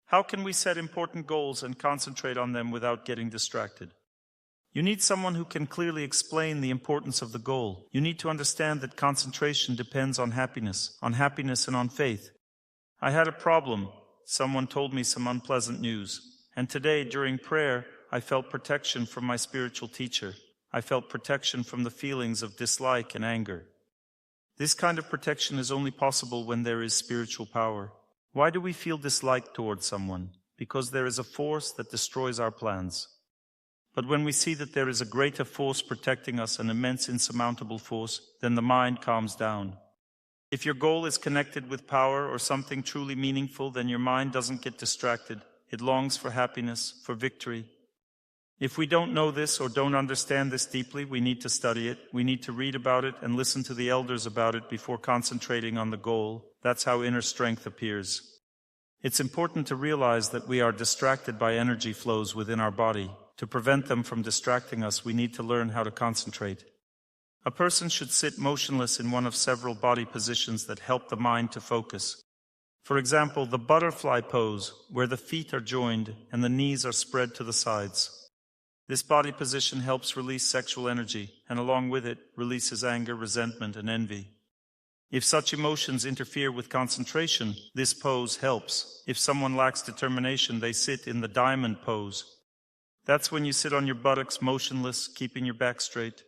How can we set important goals and concentrate on them without getting distracted? You need someone who can clearly explain the importance of the goal. You need to understand that concentration depends on happiness and on faith. I had a problem. Someone told me some unpleasant news. And today, during prayer, I felt protection from my spiritual teacher. I felt protection from the feelings of dislike and anger. This kind of protection is only possible when there is spiritual power. Why do we feel dislike towards someone? Because there is a force that destroys our plans. But when we see that there is a greater force protecting us, an immense insurmountable force, then the mind calms down. If your goal is connected with power or something truly meaningful, then your mind doesn't get distracted. It longs for happiness, for victory. If we don't know this or don't understand this deeply, we need to study it. We need to read about it and listen to the elders about it before concentrating on the goal. That's how inner strength appears. It's important to realize that we are distracted by energy flows within our body. To prevent them from distracting us, we need to learn how to concentrate. A person should sit motionless in one of several body positions that help the mind to focus. For example, the butterfly pose, where the feet are joined and the knees are spread to the sides. This body position helps release sexual energy, and along with it, releases anger, resentment, and envy. If such emotions interfere with concentration, this pose helps. If someone lacks determination, they sit in the diamond pose. That's when you sit on your buttocks motionless, keeping your back straight.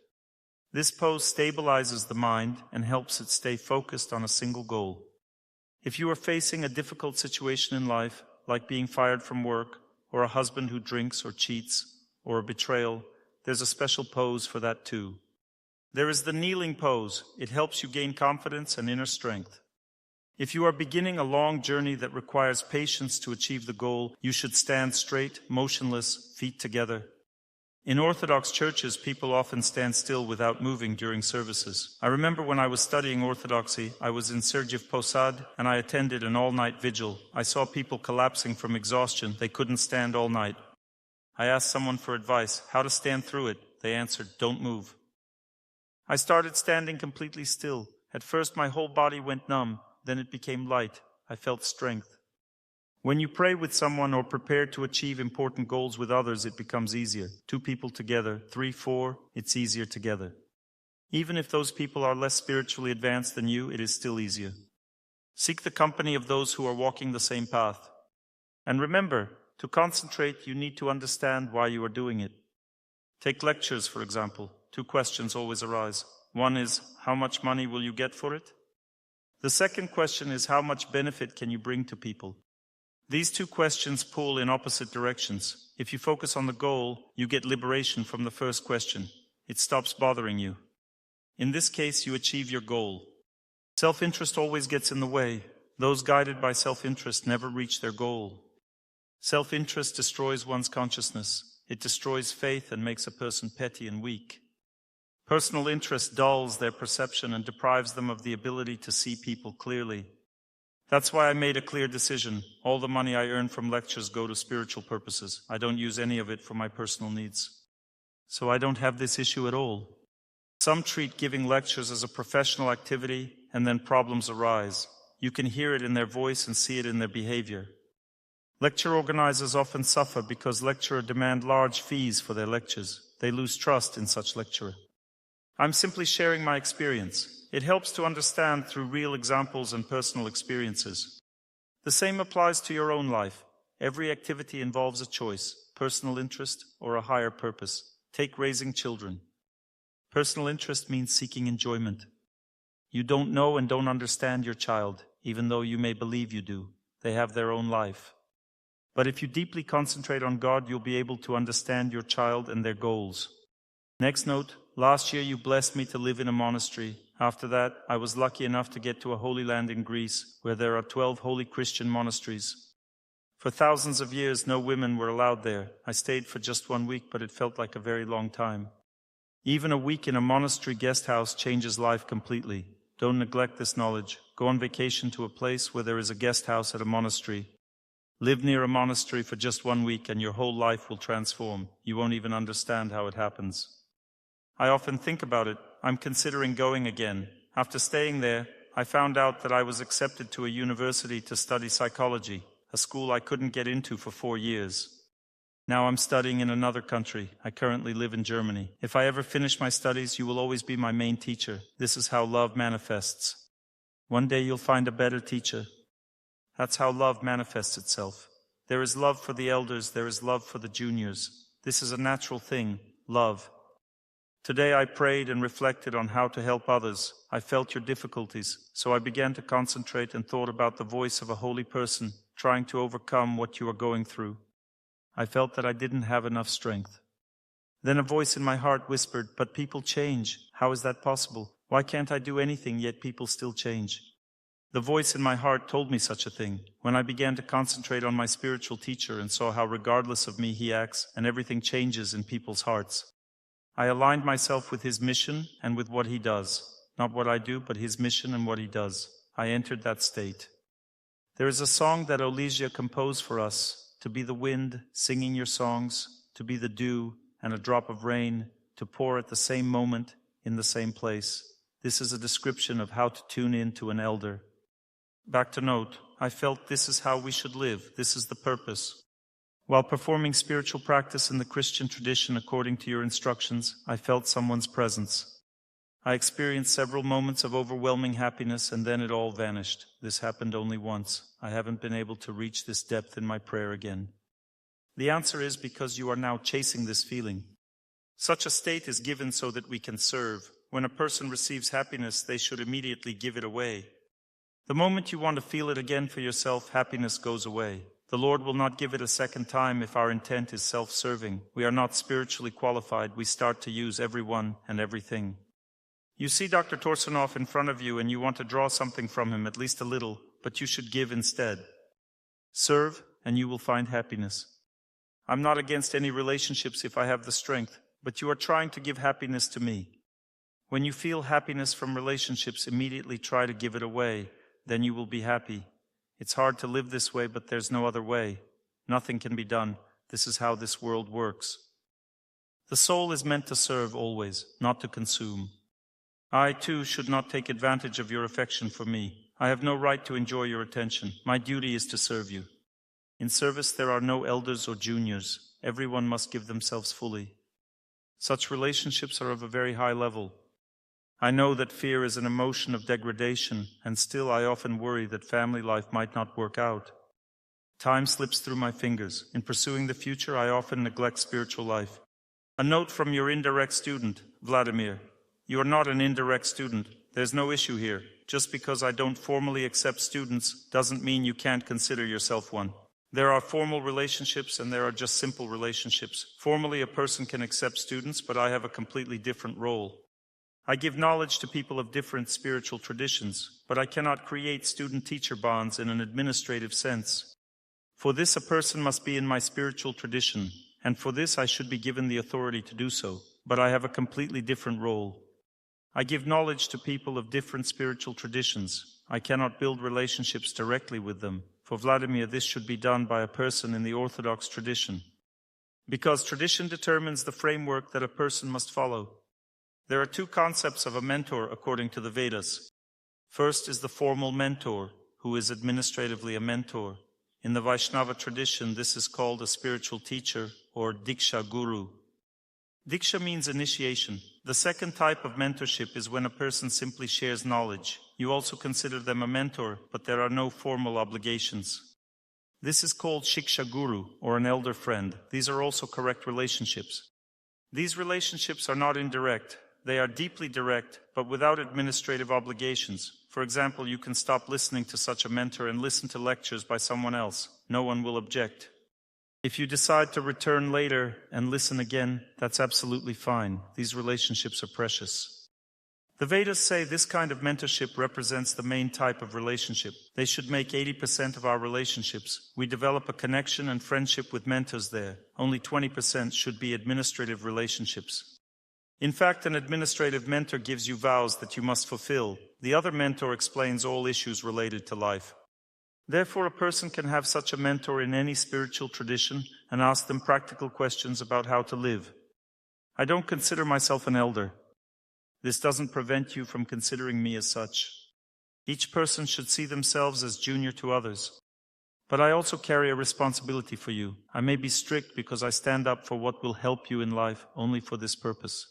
This pose stabilizes the mind and helps it stay focused on a single goal. If you are facing a difficult situation in life, like being fired from work, or a husband who drinks or cheats, or a betrayal, there's a special pose for that too. There is the kneeling pose. It helps you gain confidence and inner strength. If you are beginning a long journey that requires patience to achieve the goal, you should stand straight, motionless, feet together. In Orthodox churches, people often stand still without moving during services. I remember when I was studying Orthodoxy, I was in Sergiv Posad, and I attended an all-night vigil. I saw people collapsing from exhaustion. They couldn't stand all night. I asked someone for advice, how to stand through it. They answered, don't move. I started standing completely still. At first, my whole body went numb. Then it became light. I felt strength. When you pray with someone or prepare to achieve important goals with others, it becomes easier. 2 people together, 3, 4, it's easier together. Even if those people are less spiritually advanced than you, it is still easier. Seek the company of those who are walking the same path. And remember, to concentrate, you need to understand why you are doing it. Take lectures, for example. 2 questions always arise. One is, how much money will you get for it? The second question is, how much benefit can you bring to people? These 2 questions pull in opposite directions. If you focus on the goal, you get liberation from the first question. It stops bothering you. In this case, you achieve your goal. Self-interest always gets in the way. Those guided by self-interest never reach their goal. Self-interest destroys one's consciousness. It destroys faith and makes a person petty and weak. Personal interest dulls their perception and deprives them of the ability to see people clearly. That's why I made a clear decision. All the money I earn from lectures go to spiritual purposes. I don't use any of it for my personal needs. So I don't have this issue at all. Some treat giving lectures as a professional activity, and then problems arise. You can hear it in their voice and see it in their behavior. Lecture organizers often suffer because lecturers demand large fees for their lectures. They lose trust in such lecturer. I'm simply sharing my experience. It helps to understand through real examples and personal experiences. The same applies to your own life. Every activity involves a choice, personal interest or a higher purpose. Take raising children. Personal interest means seeking enjoyment. You don't know and don't understand your child, even though you may believe you do. They have their own life. But if you deeply concentrate on God, you'll be able to understand your child and their goals. Next note, last year you blessed me to live in a monastery. After that, I was lucky enough to get to a holy land in Greece, where there are 12 holy Christian monasteries. For thousands of years, no women were allowed there. I stayed for just 1 week, but it felt like a very long time. Even a week in a monastery guest house changes life completely. Don't neglect this knowledge. Go on vacation to a place where there is a guest house at a monastery. Live near a monastery for just 1 week and your whole life will transform. You won't even understand how it happens. I often think about it. I'm considering going again. After staying there, I found out that I was accepted to a university to study psychology. a school I couldn't get into for 4 years. Now I'm studying in another country. I currently live in Germany. If I ever finish my studies, you will always be my main teacher. This is how love manifests. One day you'll find a better teacher. That's how love manifests itself. There is love for the elders, there is love for the juniors. This is a natural thing, love. Today I prayed and reflected on how to help others. I felt your difficulties, so I began to concentrate and thought about the voice of a holy person trying to overcome what you are going through. I felt that I didn't have enough strength. Then a voice in my heart whispered, "But people change. How is that possible? Why can't I do anything, yet people still change?" The voice in my heart told me such a thing. When I began to concentrate on my spiritual teacher and saw how regardless of me he acts and everything changes in people's hearts, I aligned myself with his mission and with what he does. Not what I do, but his mission and what he does. I entered that state. There is a song that Olesia composed for us, to be the wind, singing your songs, to be the dew and a drop of rain, to pour at the same moment, in the same place. This is a description of how to tune in to an elder. Back to note, I felt this is how we should live, this is the purpose. While performing spiritual practice in the Christian tradition according to your instructions, I felt someone's presence. I experienced several moments of overwhelming happiness and then it all vanished. This happened only once. I haven't been able to reach this depth in my prayer again. The answer is because you are now chasing this feeling. Such a state is given so that we can serve. When a person receives happiness, they should immediately give it away. The moment you want to feel it again for yourself, happiness goes away. The Lord will not give it a second time if our intent is self-serving. We are not spiritually qualified. We start to use everyone and everything. You see Dr. Torsunov in front of you and you want to draw something from him, at least a little, but you should give instead. Serve and you will find happiness. I'm not against any relationships if I have the strength, but you are trying to give happiness to me. When you feel happiness from relationships, immediately try to give it away. Then you will be happy. It's hard to live this way, but there's no other way. Nothing can be done. This is how this world works. The soul is meant to serve always, not to consume. I, too, should not take advantage of your affection for me. I have no right to enjoy your attention. My duty is to serve you. In service, there are no elders or juniors. Everyone must give themselves fully. Such relationships are of a very high level. I know that fear is an emotion of degradation, and still I often worry that family life might not work out. Time slips through my fingers. In pursuing the future, I often neglect spiritual life. A note from your indirect student, Vladimir. You are not an indirect student. There's no issue here. Just because I don't formally accept students doesn't mean you can't consider yourself one. There are formal relationships and there are just simple relationships. Formally, a person can accept students, but I have a completely different role. I give knowledge to people of different spiritual traditions, but I cannot create student-teacher bonds in an administrative sense. For this, a person must be in my spiritual tradition, and for this I should be given the authority to do so, but I have a completely different role. I give knowledge to people of different spiritual traditions. I cannot build relationships directly with them. For Vladimir, this should be done by a person in the Orthodox tradition. Because tradition determines the framework that a person must follow. There are two concepts of a mentor according to the Vedas. First is the formal mentor, who is administratively a mentor. In the Vaishnava tradition, this is called a spiritual teacher or Diksha Guru. Diksha means initiation. The second type of mentorship is when a person simply shares knowledge. You also consider them a mentor, but there are no formal obligations. This is called Shiksha Guru, or an elder friend. These are also correct relationships. These relationships are not indirect. They are deeply direct, but without administrative obligations. For example, you can stop listening to such a mentor and listen to lectures by someone else. No one will object. If you decide to return later and listen again, that's absolutely fine. These relationships are precious. The Vedas say this kind of mentorship represents the main type of relationship. They should make 80% of our relationships. We develop a connection and friendship with mentors there. Only 20% should be administrative relationships. In fact, an administrative mentor gives you vows that you must fulfill. The other mentor explains all issues related to life. Therefore, a person can have such a mentor in any spiritual tradition and ask them practical questions about how to live. I don't consider myself an elder. This doesn't prevent you from considering me as such. Each person should see themselves as junior to others. But I also carry a responsibility for you. I may be strict because I stand up for what will help you in life only for this purpose.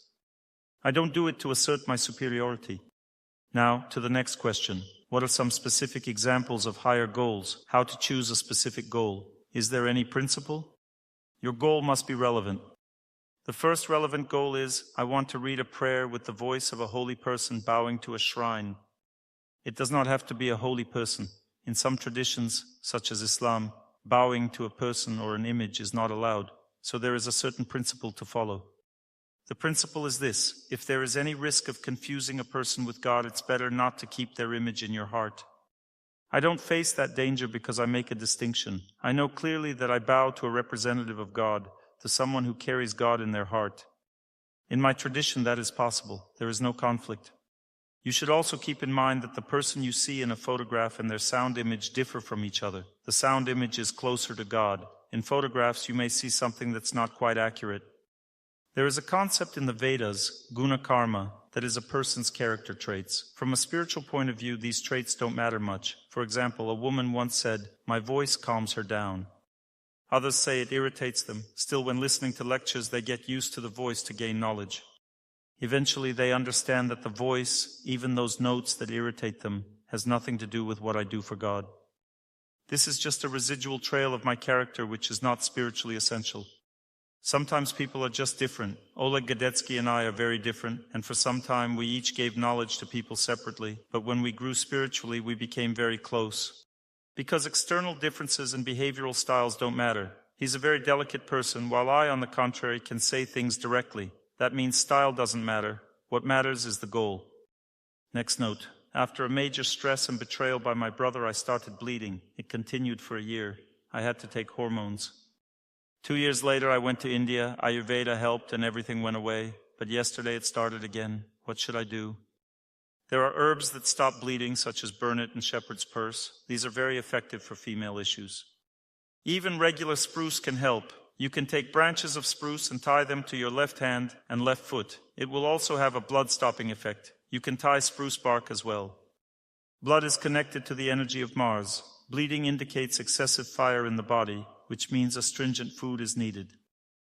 I don't do it to assert my superiority. Now, to the next question. What are some specific examples of higher goals? How to choose a specific goal? Is there any principle? Your goal must be relevant. The first relevant goal is, I want to read a prayer with the voice of a holy person bowing to a shrine. It does not have to be a holy person. In some traditions, such as Islam, bowing to a person or an image is not allowed, so there is a certain principle to follow. The principle is this: if there is any risk of confusing a person with God, it's better not to keep their image in your heart. I don't face that danger because I make a distinction. I know clearly that I bow to a representative of God, to someone who carries God in their heart. In my tradition, that is possible. There is no conflict. You should also keep in mind that the person you see in a photograph and their sound image differ from each other. The sound image is closer to God. In photographs, you may see something that's not quite accurate. There is a concept in the Vedas, Guna karma, that is a person's character traits. From a spiritual point of view, these traits don't matter much. For example, a woman once said, "My voice calms her down." Others say it irritates them. Still, when listening to lectures, they get used to the voice to gain knowledge. Eventually, they understand that the voice, even those notes that irritate them, has nothing to do with what I do for God. This is just a residual trail of my character, which is not spiritually essential. Sometimes people are just different. Oleg Gadetsky and I are very different, and for some time we each gave knowledge to people separately, but when we grew spiritually, we became very close. Because external differences and behavioral styles don't matter. He's a very delicate person, while I, on the contrary, can say things directly. That means style doesn't matter. What matters is the goal. Next note. After a major stress and betrayal by my brother, I started bleeding. It continued for a year. I had to take hormones. 2 years later, I went to India. Ayurveda helped and everything went away. But yesterday it started again. What should I do? There are herbs that stop bleeding, such as burnet and shepherd's purse. These are very effective for female issues. Even regular spruce can help. You can take branches of spruce and tie them to your left hand and left foot. It will also have a blood-stopping effect. You can tie spruce bark as well. Blood is connected to the energy of Mars. Bleeding indicates excessive fire in the body, which means astringent food is needed.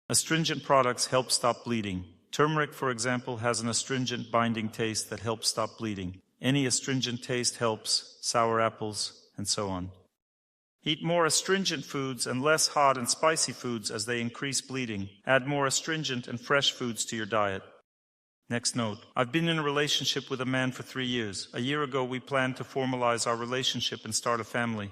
Astringent products help stop bleeding. Turmeric, for example, has an astringent binding taste that helps stop bleeding. Any astringent taste helps, sour apples, and so on. Eat more astringent foods and less hot and spicy foods as they increase bleeding. Add more astringent and fresh foods to your diet. Next note. I've been in a relationship with a man for 3 years. A year ago, we planned to formalize our relationship and start a family.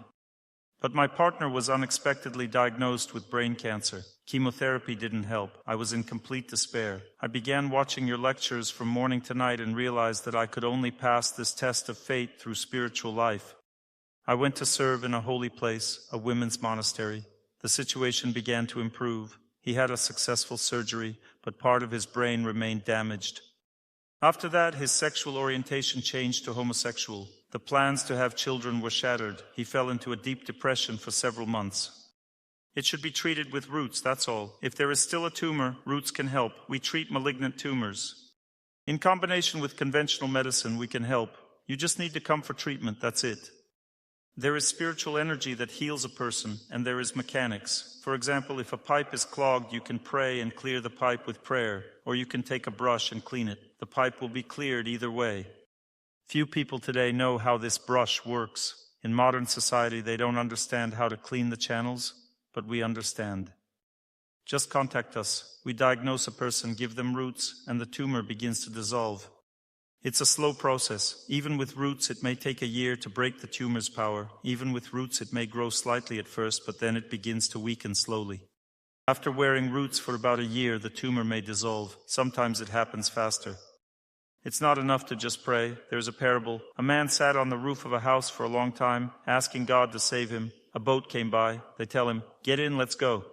But my partner was unexpectedly diagnosed with brain cancer. Chemotherapy didn't help. I was in complete despair. I began watching your lectures from morning to night and realized that I could only pass this test of fate through spiritual life. I went to serve in a holy place, a women's monastery. The situation began to improve. He had a successful surgery, but part of his brain remained damaged. After that, his sexual orientation changed to homosexual. The plans to have children were shattered. He fell into a deep depression for several months. It should be treated with roots, that's all. If there is still a tumor, roots can help. We treat malignant tumors. In combination with conventional medicine, we can help. You just need to come for treatment, that's it. There is spiritual energy that heals a person, and there is mechanics. For example, if a pipe is clogged, you can pray and clear the pipe with prayer, or you can take a brush and clean it. The pipe will be cleared either way. Few people today know how this brush works. In modern society, they don't understand how to clean the channels, but we understand. Just contact us. We diagnose a person, give them roots, and the tumor begins to dissolve. It's a slow process. Even with roots, it may take a year to break the tumor's power. Even with roots, it may grow slightly at first, but then it begins to weaken slowly. After wearing roots for about a year, the tumor may dissolve. Sometimes it happens faster. It's not enough to just pray. There's a parable. A man sat on the roof of a house for a long time, asking God to save him. A boat came by. They tell him, "Get in, let's go."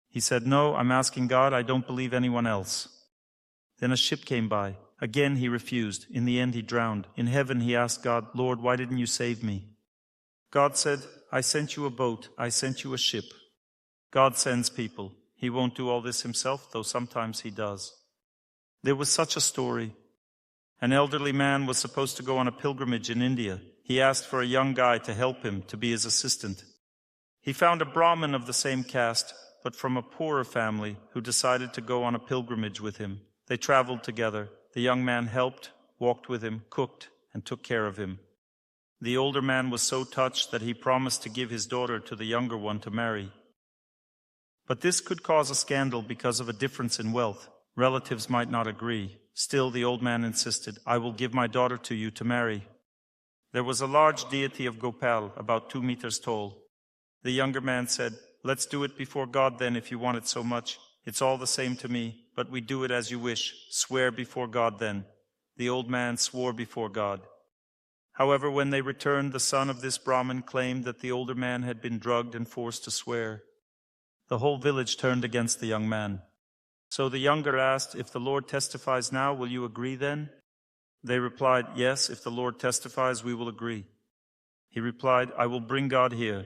He said, "No, I'm asking God. I don't believe anyone else." Then a ship came by. Again he refused. In the end he drowned. In heaven he asked God, "Lord, why didn't you save me?" God said, "I sent you a boat. I sent you a ship." God sends people. He won't do all this himself, though sometimes he does. There was such a story. An elderly man was supposed to go on a pilgrimage in India. He asked for a young guy to help him, to be his assistant. He found a Brahmin of the same caste, but from a poorer family, who decided to go on a pilgrimage with him. They traveled together. The young man helped, walked with him, cooked, and took care of him. The older man was so touched that he promised to give his daughter to the younger one to marry. But this could cause a scandal because of a difference in wealth. Relatives might not agree. Still, the old man insisted, "I will give my daughter to you to marry." There was a large deity of Gopal, about 2 meters tall. The younger man said, "Let's do it before God then if you want it so much. It's all the same to me, but we do it as you wish. Swear before God then." The old man swore before God. However, when they returned, the son of this Brahmin claimed that the older man had been drugged and forced to swear. The whole village turned against the young man. So the younger asked, "If the Lord testifies now, will you agree then?" They replied, "Yes, if the Lord testifies, we will agree." He replied, "I will bring God here."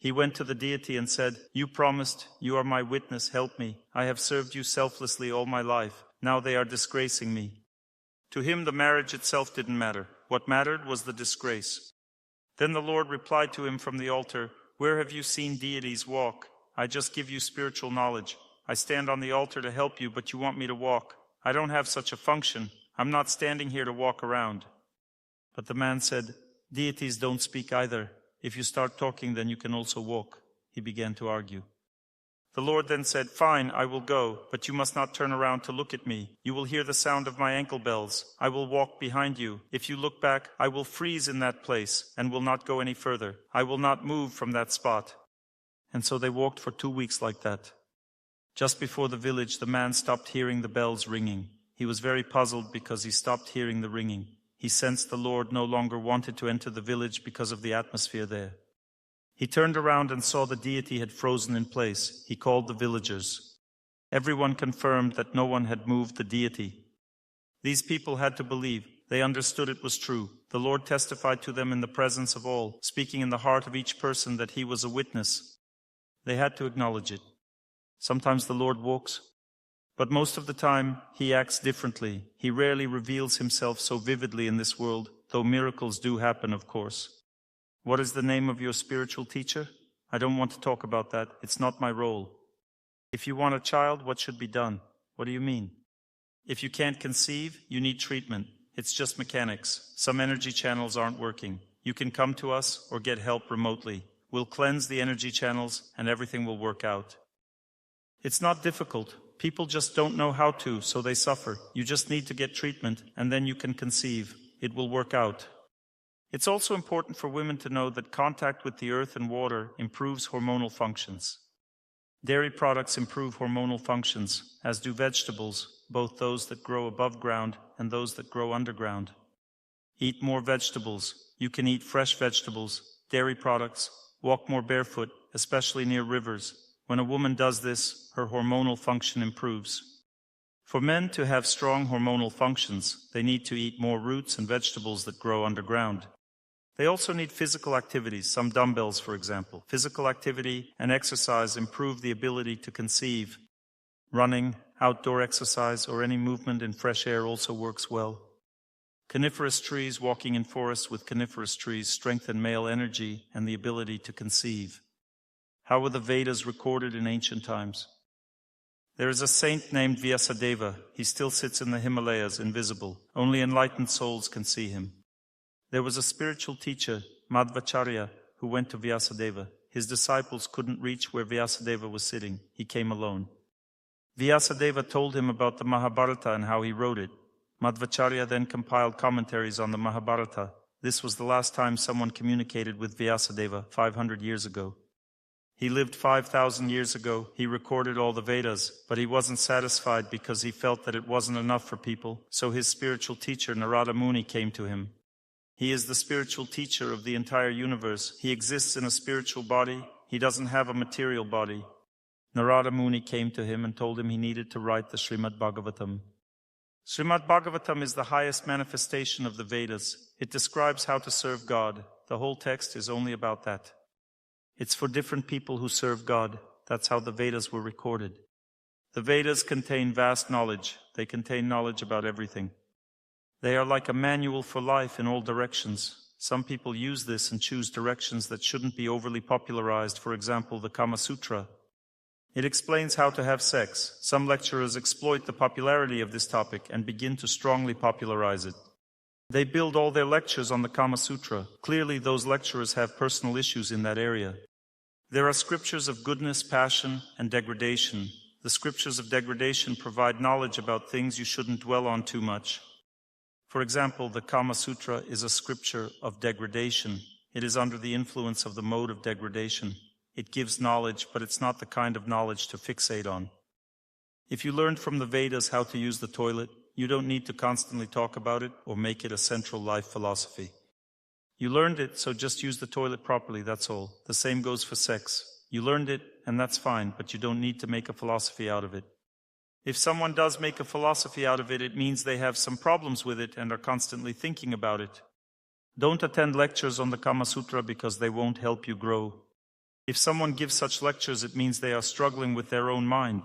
He went to the deity and said, "You promised, you are my witness, help me. I have served you selflessly all my life. Now they are disgracing me." To him the marriage itself didn't matter. What mattered was the disgrace. Then the Lord replied to him from the altar, "Where have you seen deities walk? I just give you spiritual knowledge. I stand on the altar to help you, but you want me to walk. I don't have such a function. I'm not standing here to walk around." But the man said, "Deities don't speak either. If you start talking, then you can also walk." He began to argue. The Lord then said, "Fine, I will go, but you must not turn around to look at me. You will hear the sound of my ankle bells. I will walk behind you. If you look back, I will freeze in that place and will not go any further. I will not move from that spot." And so they walked for 2 weeks like that. Just before the village, the man stopped hearing the bells ringing. He was very puzzled because he stopped hearing the ringing. He sensed the Lord no longer wanted to enter the village because of the atmosphere there. He turned around and saw the deity had frozen in place. He called the villagers. Everyone confirmed that no one had moved the deity. These people had to believe. They understood it was true. The Lord testified to them in the presence of all, speaking in the heart of each person that he was a witness. They had to acknowledge it. Sometimes the Lord walks, but most of the time he acts differently. He rarely reveals himself so vividly in this world, though miracles do happen, of course. What is the name of your spiritual teacher? I don't want to talk about that. It's not my role. If you want a child, what should be done? What do you mean? If you can't conceive, you need treatment. It's just mechanics. Some energy channels aren't working. You can come to us or get help remotely. We'll cleanse the energy channels and everything will work out. It's not difficult. People just don't know how to, so they suffer. You just need to get treatment and then you can conceive. It will work out. It's also important for women to know that contact with the earth and water improves hormonal functions. Dairy products improve hormonal functions, as do vegetables, both those that grow above ground and those that grow underground. Eat more vegetables. You can eat fresh vegetables, dairy products, walk more barefoot, especially near rivers. When a woman does this, her hormonal function improves. For men to have strong hormonal functions, they need to eat more roots and vegetables that grow underground. They also need physical activities, some dumbbells, for example. Physical activity and exercise improve the ability to conceive. Running, outdoor exercise, or any movement in fresh air also works well. Coniferous trees, walking in forests with coniferous trees, strengthen male energy and the ability to conceive. How were the Vedas recorded in ancient times? There is a saint named Vyasadeva. He still sits in the Himalayas, invisible. Only enlightened souls can see him. There was a spiritual teacher, Madhvacharya, who went to Vyasadeva. His disciples couldn't reach where Vyasadeva was sitting. He came alone. Vyasadeva told him about the Mahabharata and how he wrote it. Madhvacharya then compiled commentaries on the Mahabharata. This was the last time someone communicated with Vyasadeva, 500 years ago. He lived 5,000 years ago. He recorded all the Vedas, but he wasn't satisfied because he felt that it wasn't enough for people. So his spiritual teacher, Narada Muni, came to him. He is the spiritual teacher of the entire universe. He exists in a spiritual body. He doesn't have a material body. Narada Muni came to him and told him he needed to write the Srimad Bhagavatam. Srimad Bhagavatam is the highest manifestation of the Vedas. It describes how to serve God. The whole text is only about that. It's for different people who serve God. That's how the Vedas were recorded. The Vedas contain vast knowledge. They contain knowledge about everything. They are like a manual for life in all directions. Some people use this and choose directions that shouldn't be overly popularized, for example, the Kama Sutra. It explains how to have sex. Some lecturers exploit the popularity of this topic and begin to strongly popularize it. They build all their lectures on the Kama Sutra. Clearly, those lecturers have personal issues in that area. There are scriptures of goodness, passion, and degradation. The scriptures of degradation provide knowledge about things you shouldn't dwell on too much. For example, the Kama Sutra is a scripture of degradation. It is under the influence of the mode of degradation. It gives knowledge, but it's not the kind of knowledge to fixate on. If you learned from the Vedas how to use the toilet, you don't need to constantly talk about it or make it a central life philosophy. You learned it, so just use the toilet properly, that's all. The same goes for sex. You learned it, and that's fine, but you don't need to make a philosophy out of it. If someone does make a philosophy out of it, it means they have some problems with it and are constantly thinking about it. Don't attend lectures on the Kama Sutra because they won't help you grow. If someone gives such lectures, it means they are struggling with their own mind.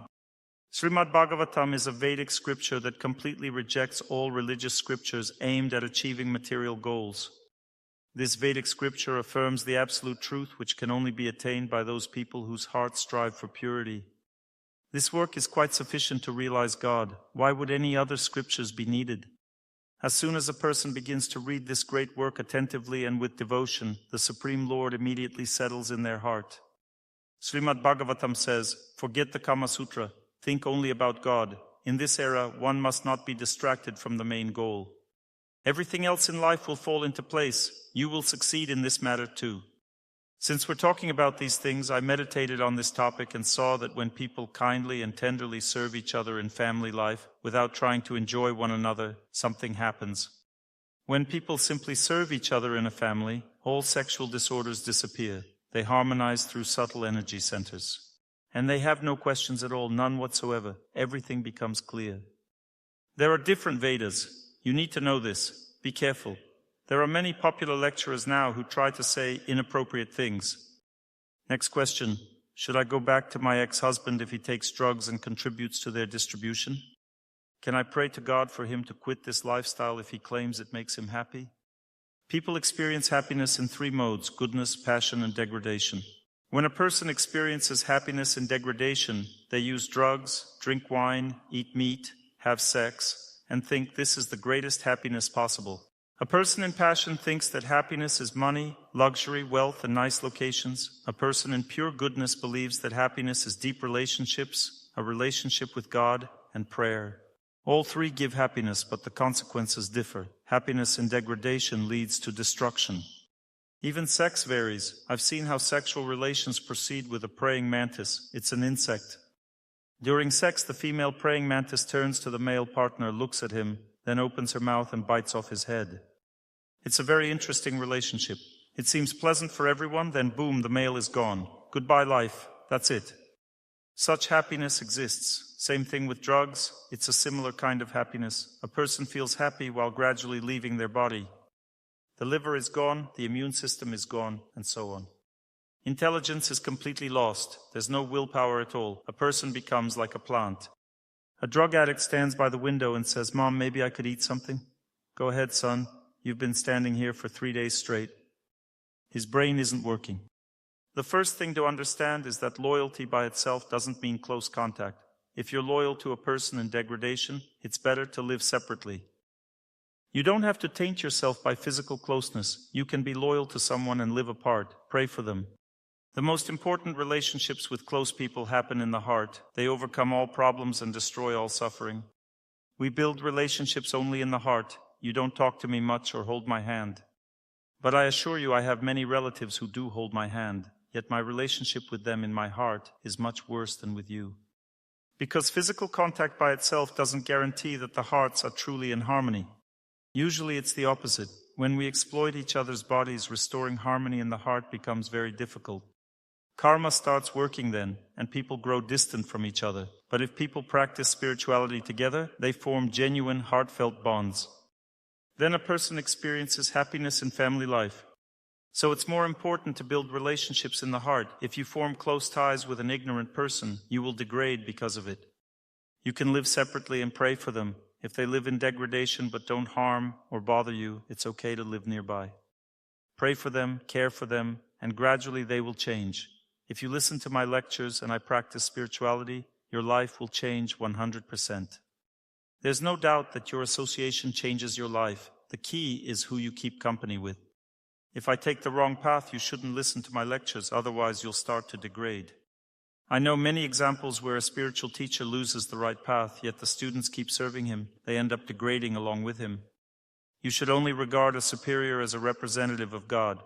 Srimad Bhagavatam is a Vedic scripture that completely rejects all religious scriptures aimed at achieving material goals. This Vedic scripture affirms the absolute truth which can only be attained by those people whose hearts strive for purity. This work is quite sufficient to realize God. Why would any other scriptures be needed? As soon as a person begins to read this great work attentively and with devotion, the Supreme Lord immediately settles in their heart. Srimad Bhagavatam says, "Forget the Kama Sutra. Think only about God. In this era, one must not be distracted from the main goal. Everything else in life will fall into place. You will succeed in this matter too." Since we're talking about these things, I meditated on this topic and saw that when people kindly and tenderly serve each other in family life, without trying to enjoy one another, something happens. When people simply serve each other in a family, all sexual disorders disappear. They harmonize through subtle energy centers. And they have no questions at all, none whatsoever. Everything becomes clear. There are different Vedas. You need to know this. Be careful. There are many popular lecturers now who try to say inappropriate things. Next question. Should I go back to my ex-husband if he takes drugs and contributes to their distribution? Can I pray to God for him to quit this lifestyle if he claims it makes him happy? People experience happiness in three modes: goodness, passion, and degradation. When a person experiences happiness in degradation, they use drugs, drink wine, eat meat, have sex, and think this is the greatest happiness possible. A person in passion thinks that happiness is money, luxury, wealth, and nice locations. A person in pure goodness believes that happiness is deep relationships, a relationship with God, and prayer. All three give happiness, but the consequences differ. Happiness in degradation leads to destruction. Even sex varies. I've seen how sexual relations proceed with a praying mantis. It's an insect. During sex, the female praying mantis turns to the male partner, looks at him, then opens her mouth and bites off his head. It's a very interesting relationship. It seems pleasant for everyone, then boom, the male is gone. Goodbye life. That's it. Such happiness exists. Same thing with drugs. It's a similar kind of happiness. A person feels happy while gradually leaving their body. The liver is gone, the immune system is gone, and so on. Intelligence is completely lost. There's no willpower at all. A person becomes like a plant. A drug addict stands by the window and says, "Mom, maybe I could eat something?" "Go ahead, son. You've been standing here for 3 days straight." His brain isn't working. The first thing to understand is that loyalty by itself doesn't mean close contact. If you're loyal to a person in degradation, it's better to live separately. You don't have to taint yourself by physical closeness. You can be loyal to someone and live apart. Pray for them. The most important relationships with close people happen in the heart. They overcome all problems and destroy all suffering. We build relationships only in the heart. You don't talk to me much or hold my hand. But I assure you I have many relatives who do hold my hand, yet my relationship with them in my heart is much worse than with you. Because physical contact by itself doesn't guarantee that the hearts are truly in harmony. Usually it's the opposite. When we exploit each other's bodies, restoring harmony in the heart becomes very difficult. Karma starts working then, and people grow distant from each other. But if people practice spirituality together, they form genuine, heartfelt bonds. Then a person experiences happiness in family life. So it's more important to build relationships in the heart. If you form close ties with an ignorant person, you will degrade because of it. You can live separately and pray for them. If they live in degradation but don't harm or bother you, it's okay to live nearby. Pray for them, care for them, and gradually they will change. If you listen to my lectures and I practice spirituality, your life will change 100%. There's no doubt that your association changes your life. The key is who you keep company with. If I take the wrong path, you shouldn't listen to my lectures, otherwise you'll start to degrade. I know many examples where a spiritual teacher loses the right path, yet the students keep serving him. They end up degrading along with him. You should only regard a superior as a representative of God.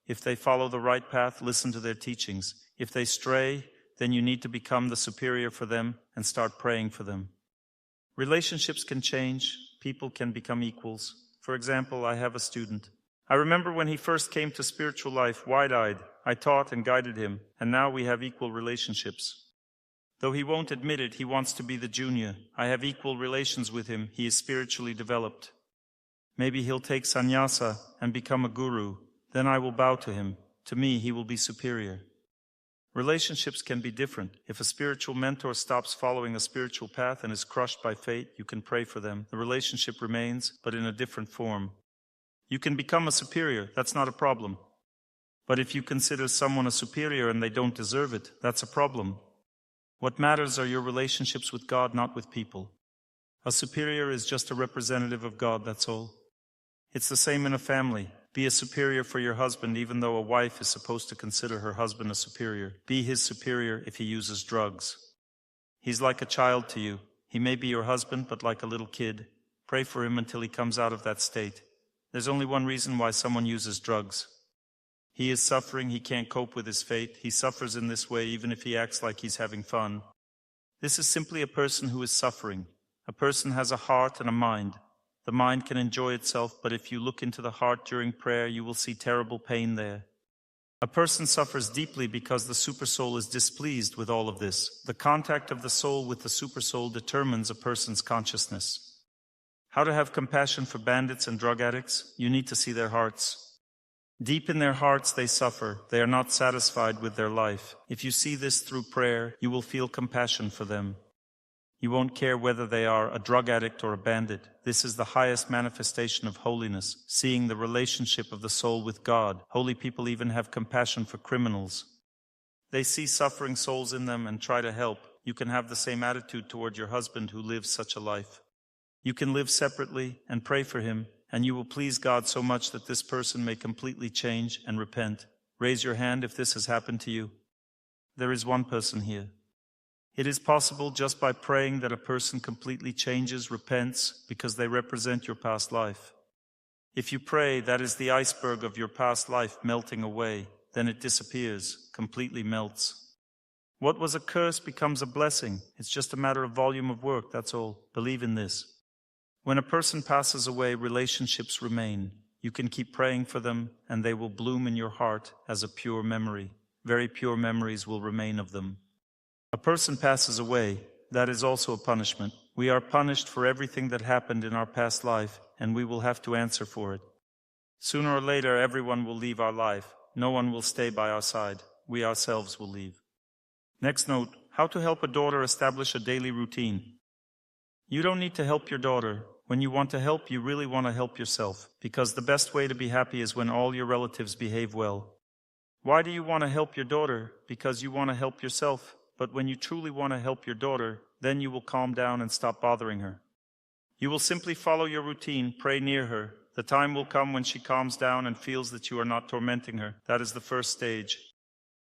If they follow the right path, listen to their teachings. If they stray, then you need to become the superior for them and start praying for them. Relationships can change. People can become equals. For example, I have a student. I remember when he first came to spiritual life, wide-eyed. I taught and guided him, and now we have equal relationships. Though he won't admit it, he wants to be the junior. I have equal relations with him. He is spiritually developed. Maybe he'll take sannyasa and become a guru. Then I will bow to him. To me, he will be superior. Relationships can be different. If a spiritual mentor stops following a spiritual path and is crushed by fate, you can pray for them. The relationship remains, but in a different form. You can become a superior. That's not a problem. But if you consider someone a superior and they don't deserve it, that's a problem. What matters are your relationships with God, not with people. A superior is just a representative of God, that's all. It's the same in a family. Be a superior for your husband, even though a wife is supposed to consider her husband a superior. Be his superior if he uses drugs. He's like a child to you. He may be your husband, but like a little kid. Pray for him until he comes out of that state. There's only one reason why someone uses drugs. He is suffering, he can't cope with his fate. He suffers in this way even if he acts like he's having fun. This is simply a person who is suffering. A person has a heart and a mind. The mind can enjoy itself, but if you look into the heart during prayer, you will see terrible pain there. A person suffers deeply because the supersoul is displeased with all of this. The contact of the soul with the supersoul determines a person's consciousness. How to have compassion for bandits and drug addicts? You need to see their hearts. Deep in their hearts they suffer. They are not satisfied with their life. If you see this through prayer, you will feel compassion for them. You won't care whether they are a drug addict or a bandit. This is the highest manifestation of holiness, seeing the relationship of the soul with God. Holy people even have compassion for criminals. They see suffering souls in them and try to help. You can have the same attitude toward your husband who lives such a life. You can live separately and pray for him, and you will please God so much that this person may completely change and repent. Raise your hand if this has happened to you. There is one person here. It is possible just by praying that a person completely changes, repents, because they represent your past life. If you pray, that is the iceberg of your past life melting away. Then it disappears, completely melts. What was a curse becomes a blessing. It's just a matter of volume of work, that's all. Believe in this. When a person passes away, relationships remain. You can keep praying for them, and they will bloom in your heart as a pure memory. Very pure memories will remain of them. A person passes away, that is also a punishment. We are punished for everything that happened in our past life, and we will have to answer for it. Sooner or later, everyone will leave our life. No one will stay by our side. We ourselves will leave. Next note, how to help a daughter establish a daily routine. You don't need to help your daughter. When you want to help, you really want to help yourself, because the best way to be happy is when all your relatives behave well. Why do you want to help your daughter? Because you want to help yourself. But when you truly want to help your daughter, then you will calm down and stop bothering her. You will simply follow your routine, pray near her. The time will come when she calms down and feels that you are not tormenting her. That is the first stage.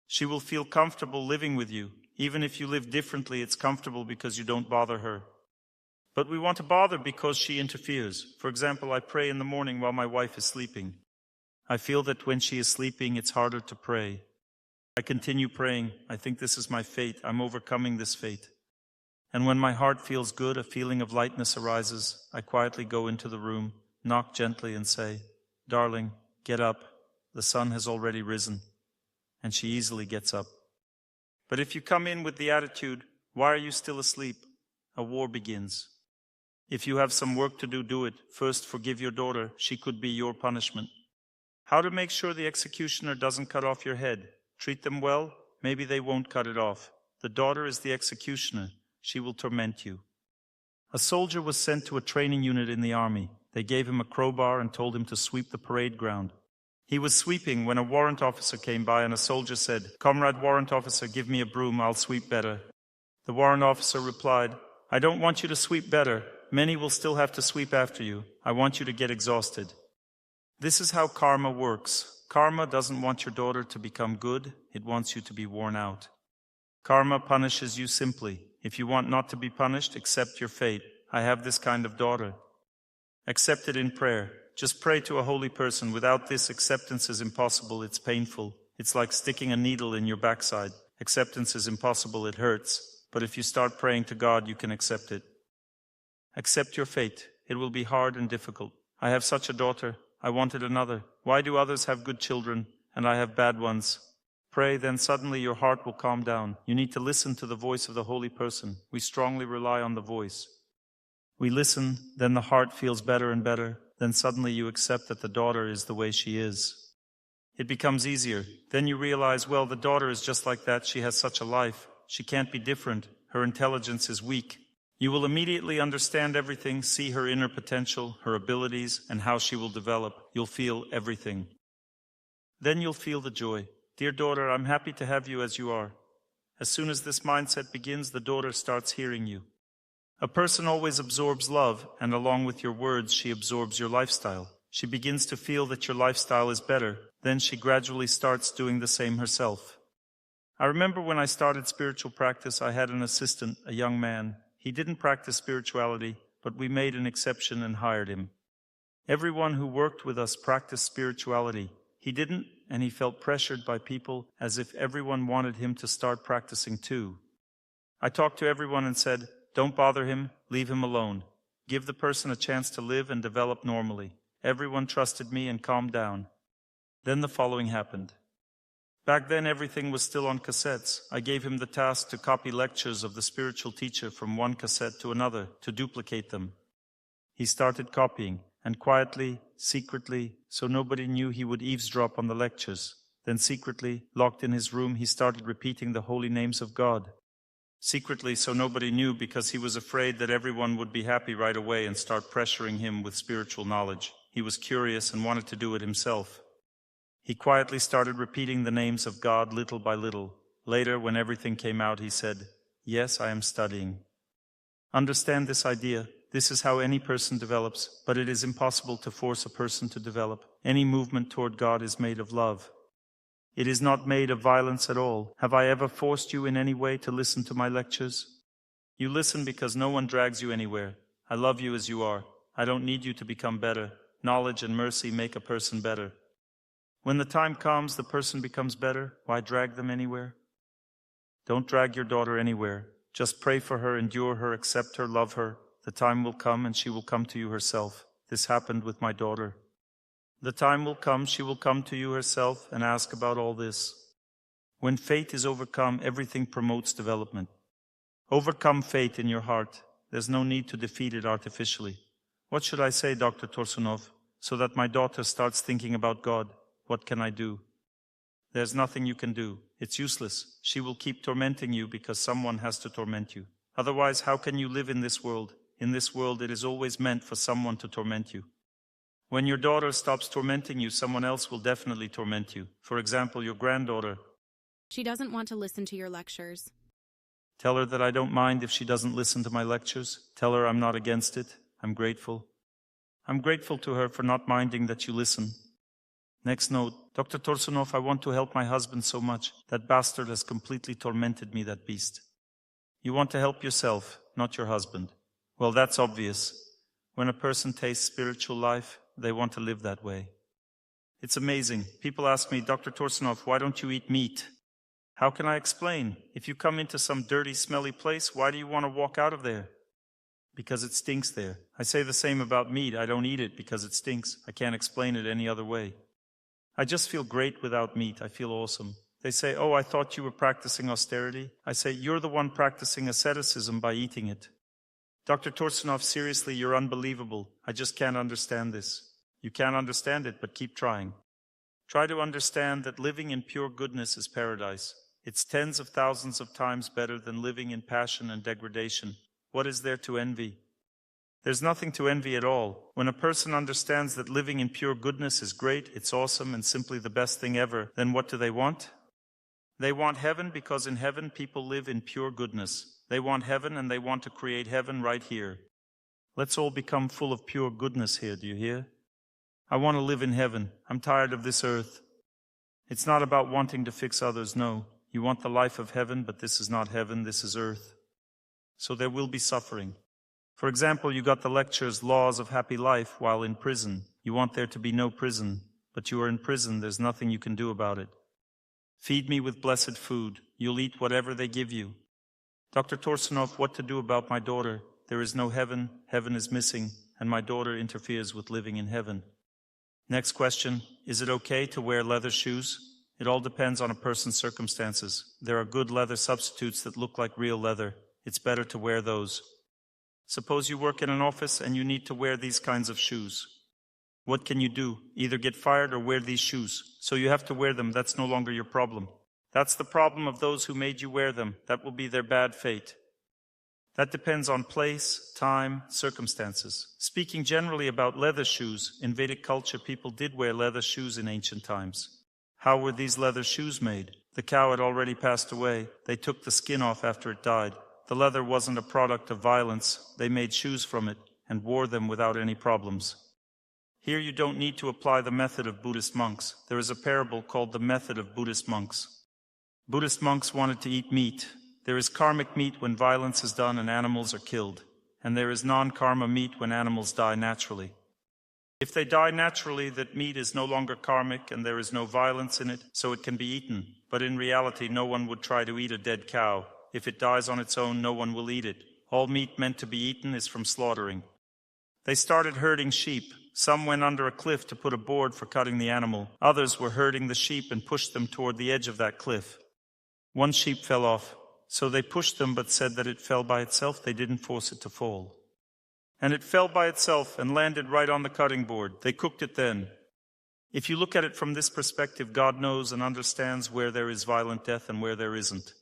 She will feel comfortable living with you. Even if you live differently, it's comfortable because you don't bother her. But we want to bother because she interferes. For example, I pray in the morning while my wife is sleeping. I feel that when she is sleeping, it's harder to pray. I continue praying. I think this is my fate. I'm overcoming this fate. And when my heart feels good, a feeling of lightness arises. I quietly go into the room, knock gently and say, "Darling, get up. The sun has already risen." And she easily gets up. But if you come in with the attitude, "Why are you still asleep?" a war begins. If you have some work to do, do it. First, forgive your daughter. She could be your punishment. How to make sure the executioner doesn't cut off your head? Treat them well, maybe they won't cut it off. The daughter is the executioner. She will torment you. A soldier was sent to a training unit in the army. They gave him a crowbar and told him to sweep the parade ground. He was sweeping when a warrant officer came by and a soldier said, "Comrade warrant officer, give me a broom, I'll sweep better." The warrant officer replied, "I don't want you to sweep better. Many will still have to sweep after you. I want you to get exhausted." This is how karma works. Karma doesn't want your daughter to become good, it wants you to be worn out. Karma punishes you simply. If you want not to be punished, accept your fate. I have this kind of daughter. Accept it in prayer. Just pray to a holy person. Without this, acceptance is impossible. It's painful. It's like sticking a needle in your backside. Acceptance is impossible. It hurts. But if you start praying to God, you can accept it. Accept your fate. It will be hard and difficult. I have such a daughter. I wanted another. Why do others have good children and I have bad ones? Pray, then suddenly your heart will calm down. You need to listen to the voice of the holy person. We strongly rely on the voice. We listen, then the heart feels better and better. Then suddenly you accept that the daughter is the way she is. It becomes easier. Then you realize, well, the daughter is just like that. She has such a life. She can't be different. Her intelligence is weak. You will immediately understand everything, see her inner potential, her abilities, and how she will develop. You'll feel everything. Then you'll feel the joy. Dear daughter, I'm happy to have you as you are. As soon as this mindset begins, the daughter starts hearing you. A person always absorbs love, and along with your words, she absorbs your lifestyle. She begins to feel that your lifestyle is better. Then she gradually starts doing the same herself. I remember when I started spiritual practice, I had an assistant, a young man. He didn't practice spirituality, but we made an exception and hired him. Everyone who worked with us practiced spirituality. He didn't, and he felt pressured by people as if everyone wanted him to start practicing too. I talked to everyone and said, "Don't bother him, leave him alone. Give the person a chance to live and develop normally." Everyone trusted me and calmed down. Then the following happened. Back then everything was still on cassettes. I gave him the task to copy lectures of the spiritual teacher from one cassette to another, to duplicate them. He started copying, and quietly, secretly, so nobody knew, he would eavesdrop on the lectures. Then secretly, locked in his room, he started repeating the holy names of God. Secretly, so nobody knew, because he was afraid that everyone would be happy right away and start pressuring him with spiritual knowledge. He was curious and wanted to do it himself. He quietly started repeating the names of God little by little. Later, when everything came out, he said, "Yes, I am studying." Understand this idea. This is how any person develops, but it is impossible to force a person to develop. Any movement toward God is made of love. It is not made of violence at all. Have I ever forced you in any way to listen to my lectures? You listen because no one drags you anywhere. I love you as you are. I don't need you to become better. Knowledge and mercy make a person better. When the time comes, the person becomes better. Why drag them anywhere? Don't drag your daughter anywhere. Just pray for her, endure her, accept her, love her. The time will come and she will come to you herself. This happened with my daughter. The time will come, she will come to you herself and ask about all this. When fate is overcome, everything promotes development. Overcome fate in your heart. There's no need to defeat it artificially. What should I say, Dr. Torsunov, so that my daughter starts thinking about God? What can I do? There's nothing you can do. It's useless. She will keep tormenting you because someone has to torment you. Otherwise, how can you live in this world? In this world, it is always meant for someone to torment you. When your daughter stops tormenting you, someone else will definitely torment you. For example, your granddaughter. She doesn't want to listen to your lectures. Tell her that I don't mind if she doesn't listen to my lectures. Tell her I'm not against it. I'm grateful. I'm grateful to her for not minding that you listen. Next note, Dr. Torsunov, I want to help my husband so much. That bastard has completely tormented me, that beast. You want to help yourself, not your husband. Well, that's obvious. When a person tastes spiritual life, they want to live that way. It's amazing. People ask me, Dr. Torsunov, why don't you eat meat? How can I explain? If you come into some dirty, smelly place, why do you want to walk out of there? Because it stinks there. I say the same about meat. I don't eat it because it stinks. I can't explain it any other way. I just feel great without meat. I feel awesome. They say, oh, I thought you were practicing austerity. I say, you're the one practicing asceticism by eating it. Dr. Torsunov, seriously, you're unbelievable. I just can't understand this. You can't understand it, but keep trying. Try to understand that living in pure goodness is paradise. It's tens of thousands of times better than living in passion and degradation. What is there to envy? There's nothing to envy at all. When a person understands that living in pure goodness is great, it's awesome, and simply the best thing ever, then what do they want? They want heaven because in heaven people live in pure goodness. They want heaven and they want to create heaven right here. Let's all become full of pure goodness here, do you hear? I want to live in heaven. I'm tired of this earth. It's not about wanting to fix others, no. You want the life of heaven, but this is not heaven, this is earth. So there will be suffering. For example, you got the lectures, Laws of Happy Life, while in prison. You want there to be no prison, but you are in prison, there's nothing you can do about it. Feed me with blessed food. You'll eat whatever they give you. Dr. Torsunov, what to do about my daughter? There is no heaven, heaven is missing, and my daughter interferes with living in heaven. Next question, is it okay to wear leather shoes? It all depends on a person's circumstances. There are good leather substitutes that look like real leather. It's better to wear those. Suppose you work in an office and you need to wear these kinds of shoes. What can you do? Either get fired or wear these shoes. So you have to wear them. That's no longer your problem. That's the problem of those who made you wear them. That will be their bad fate. That depends on place, time, circumstances. Speaking generally about leather shoes, in Vedic culture people did wear leather shoes in ancient times. How were these leather shoes made? The cow had already passed away. They took the skin off after it died. The leather wasn't a product of violence. They made shoes from it and wore them without any problems. Here you don't need to apply the method of Buddhist monks. There is a parable called the method of Buddhist monks. Buddhist monks wanted to eat meat. There is karmic meat when violence is done and animals are killed. And there is non-karma meat when animals die naturally. If they die naturally, that meat is no longer karmic and there is no violence in it, so it can be eaten. But in reality, no one would try to eat a dead cow. If it dies on its own, no one will eat it. All meat meant to be eaten is from slaughtering. They started herding sheep. Some went under a cliff to put a board for cutting the animal. Others were herding the sheep and pushed them toward the edge of that cliff. One sheep fell off. So they pushed them but said that it fell by itself. They didn't force it to fall. And it fell by itself and landed right on the cutting board. They cooked it then. If you look at it from this perspective, God knows and understands where there is violent death and where there isn't.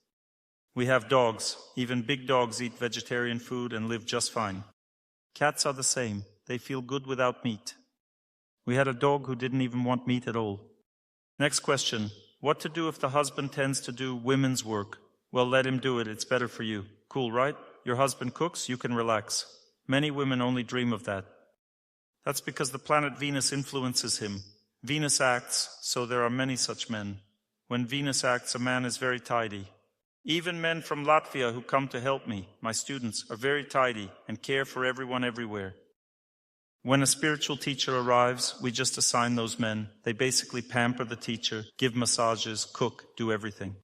We have dogs. Even big dogs eat vegetarian food and live just fine. Cats are the same. They feel good without meat. We had a dog who didn't even want meat at all. Next question. What to do if the husband tends to do women's work? Well, let him do it. It's better for you. Cool, right? Your husband cooks, you can relax. Many women only dream of that. That's because the planet Venus influences him. Venus acts, so there are many such men. When Venus acts, a man is very tidy. Even men from Latvia who come to help me, my students, are very tidy and care for everyone everywhere. When a spiritual teacher arrives, we just assign those men. They basically pamper the teacher, give massages, cook, do everything.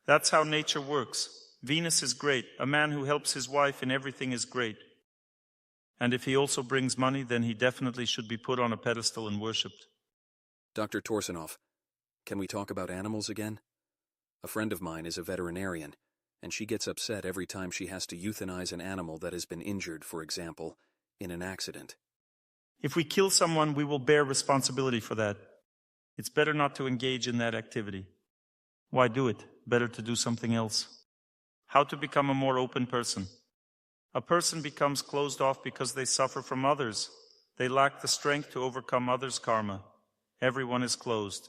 That's how nature works. Venus is great. A man who helps his wife in everything is great. And if he also brings money, then he definitely should be put on a pedestal and worshipped. Dr. Torsunov, can we talk about animals again? A friend of mine is a veterinarian, and she gets upset every time she has to euthanize an animal that has been injured, for example, in an accident. If we kill someone, we will bear responsibility for that. It's better not to engage in that activity. Why do it? Better to do something else. How to become a more open person. A person becomes closed off because they suffer from others. They lack the strength to overcome others' karma. Everyone is closed.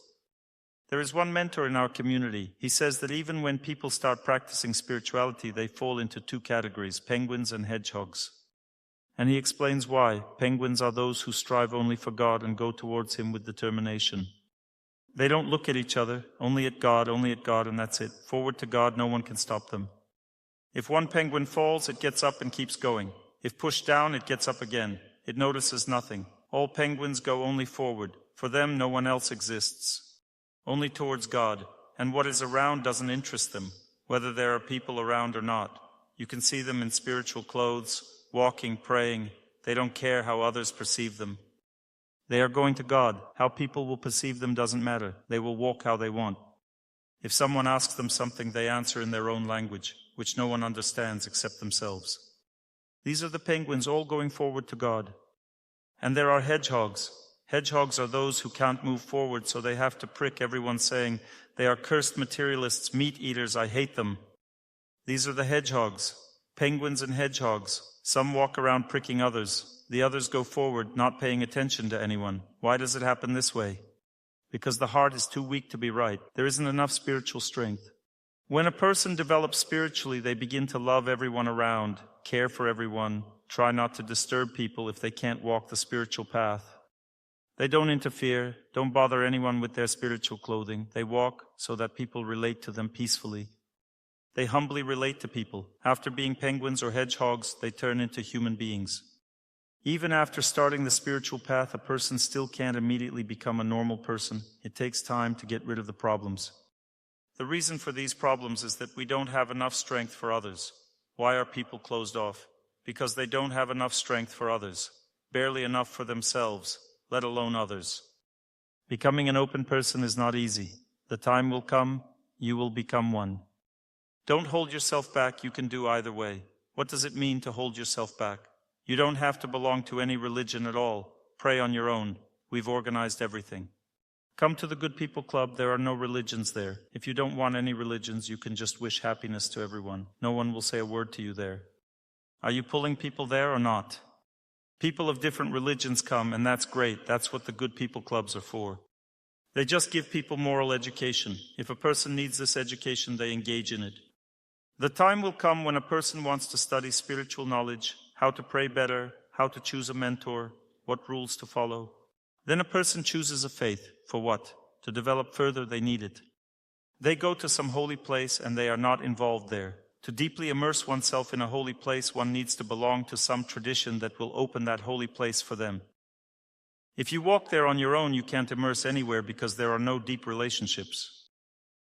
There is one mentor in our community. He says that even when people start practicing spirituality, they fall into two categories, penguins and hedgehogs. And he explains why. Penguins are those who strive only for God and go towards Him with determination. They don't look at each other, only at God, and that's it. Forward to God, no one can stop them. If one penguin falls, it gets up and keeps going. If pushed down, it gets up again. It notices nothing. All penguins go only forward. For them, no one else exists. Only towards God. And what is around doesn't interest them, whether there are people around or not. You can see them in spiritual clothes, walking, praying. They don't care how others perceive them. They are going to God. How people will perceive them doesn't matter. They will walk how they want. If someone asks them something, they answer in their own language, which no one understands except themselves. These are the penguins all going forward to God. And there are hedgehogs. Hedgehogs are those who can't move forward, so they have to prick everyone saying, they are cursed materialists, meat eaters, I hate them. These are the hedgehogs. Penguins and hedgehogs. Some walk around pricking others. The others go forward, not paying attention to anyone. Why does it happen this way? Because the heart is too weak to be right. There isn't enough spiritual strength. When a person develops spiritually, they begin to love everyone around, care for everyone, try not to disturb people if they can't walk the spiritual path. They don't interfere, don't bother anyone with their spiritual clothing. They walk so that people relate to them peacefully. They humbly relate to people. After being penguins or hedgehogs, they turn into human beings. Even after starting the spiritual path, a person still can't immediately become a normal person. It takes time to get rid of the problems. The reason for these problems is that we don't have enough strength for others. Why are people closed off? Because they don't have enough strength for others. Barely enough for themselves, let alone others. Becoming an open person is not easy. The time will come, you will become one. Don't hold yourself back, you can do either way. What does it mean to hold yourself back? You don't have to belong to any religion at all. Pray on your own. We've organized everything. Come to the Good People Club, there are no religions there. If you don't want any religions, you can just wish happiness to everyone. No one will say a word to you there. Are you pulling people there or not? People of different religions come, and that's great. That's what the Good People Clubs are for. They just give people moral education. If a person needs this education, they engage in it. The time will come when a person wants to study spiritual knowledge, how to pray better, how to choose a mentor, what rules to follow. Then a person chooses a faith. For what? To develop further, they need it. They go to some holy place and they are not involved there. To deeply immerse oneself in a holy place, one needs to belong to some tradition that will open that holy place for them. If you walk there on your own, you can't immerse anywhere because there are no deep relationships.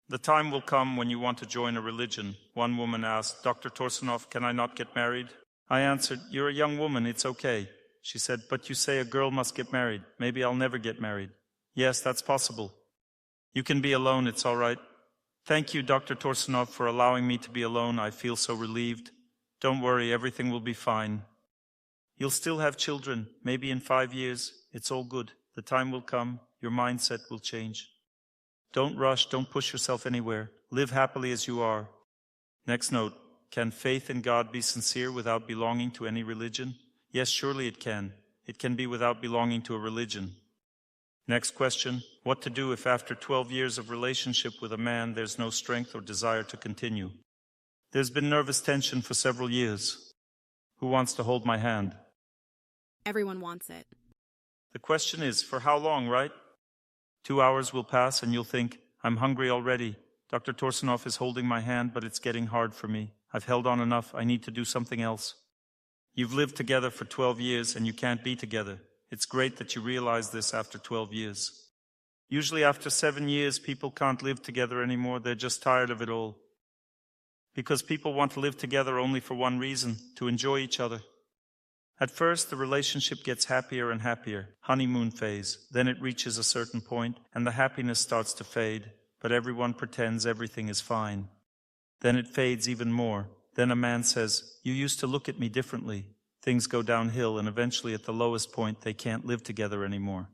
The time will come when you want to join a religion. One woman asked, "Dr. Torsunov, can I not get married?" I answered, "You're a young woman, it's okay." She said, "But you say a girl must get married. Maybe I'll never get married." Yes, that's possible. You can be alone, it's all right. Thank you, Dr. Torsunov, for allowing me to be alone. I feel so relieved. Don't worry, everything will be fine. You'll still have children, maybe in 5 years. It's all good. The time will come. Your mindset will change. Don't rush, don't push yourself anywhere. Live happily as you are. Next note, can faith in God be sincere without belonging to any religion? Yes, surely it can. It can be without belonging to a religion. Next question, what to do if after 12 years of relationship with a man there's no strength or desire to continue? There's been nervous tension for several years. Who wants to hold my hand? Everyone wants it. The question is, for how long, right? 2 hours will pass and you'll think, I'm hungry already. Dr. Torsunov is holding my hand, but it's getting hard for me. I've held on enough. I need to do something else. You've lived together for 12 years and you can't be together. It's great that you realize this after 12 years. Usually after 7 years, people can't live together anymore. They're just tired of it all. Because people want to live together only for one reason, to enjoy each other. At first, the relationship gets happier and happier, honeymoon phase. Then it reaches a certain point and the happiness starts to fade, but everyone pretends everything is fine. Then it fades even more. Then a man says, "You used to look at me differently." Things go downhill and eventually at the lowest point they can't live together anymore.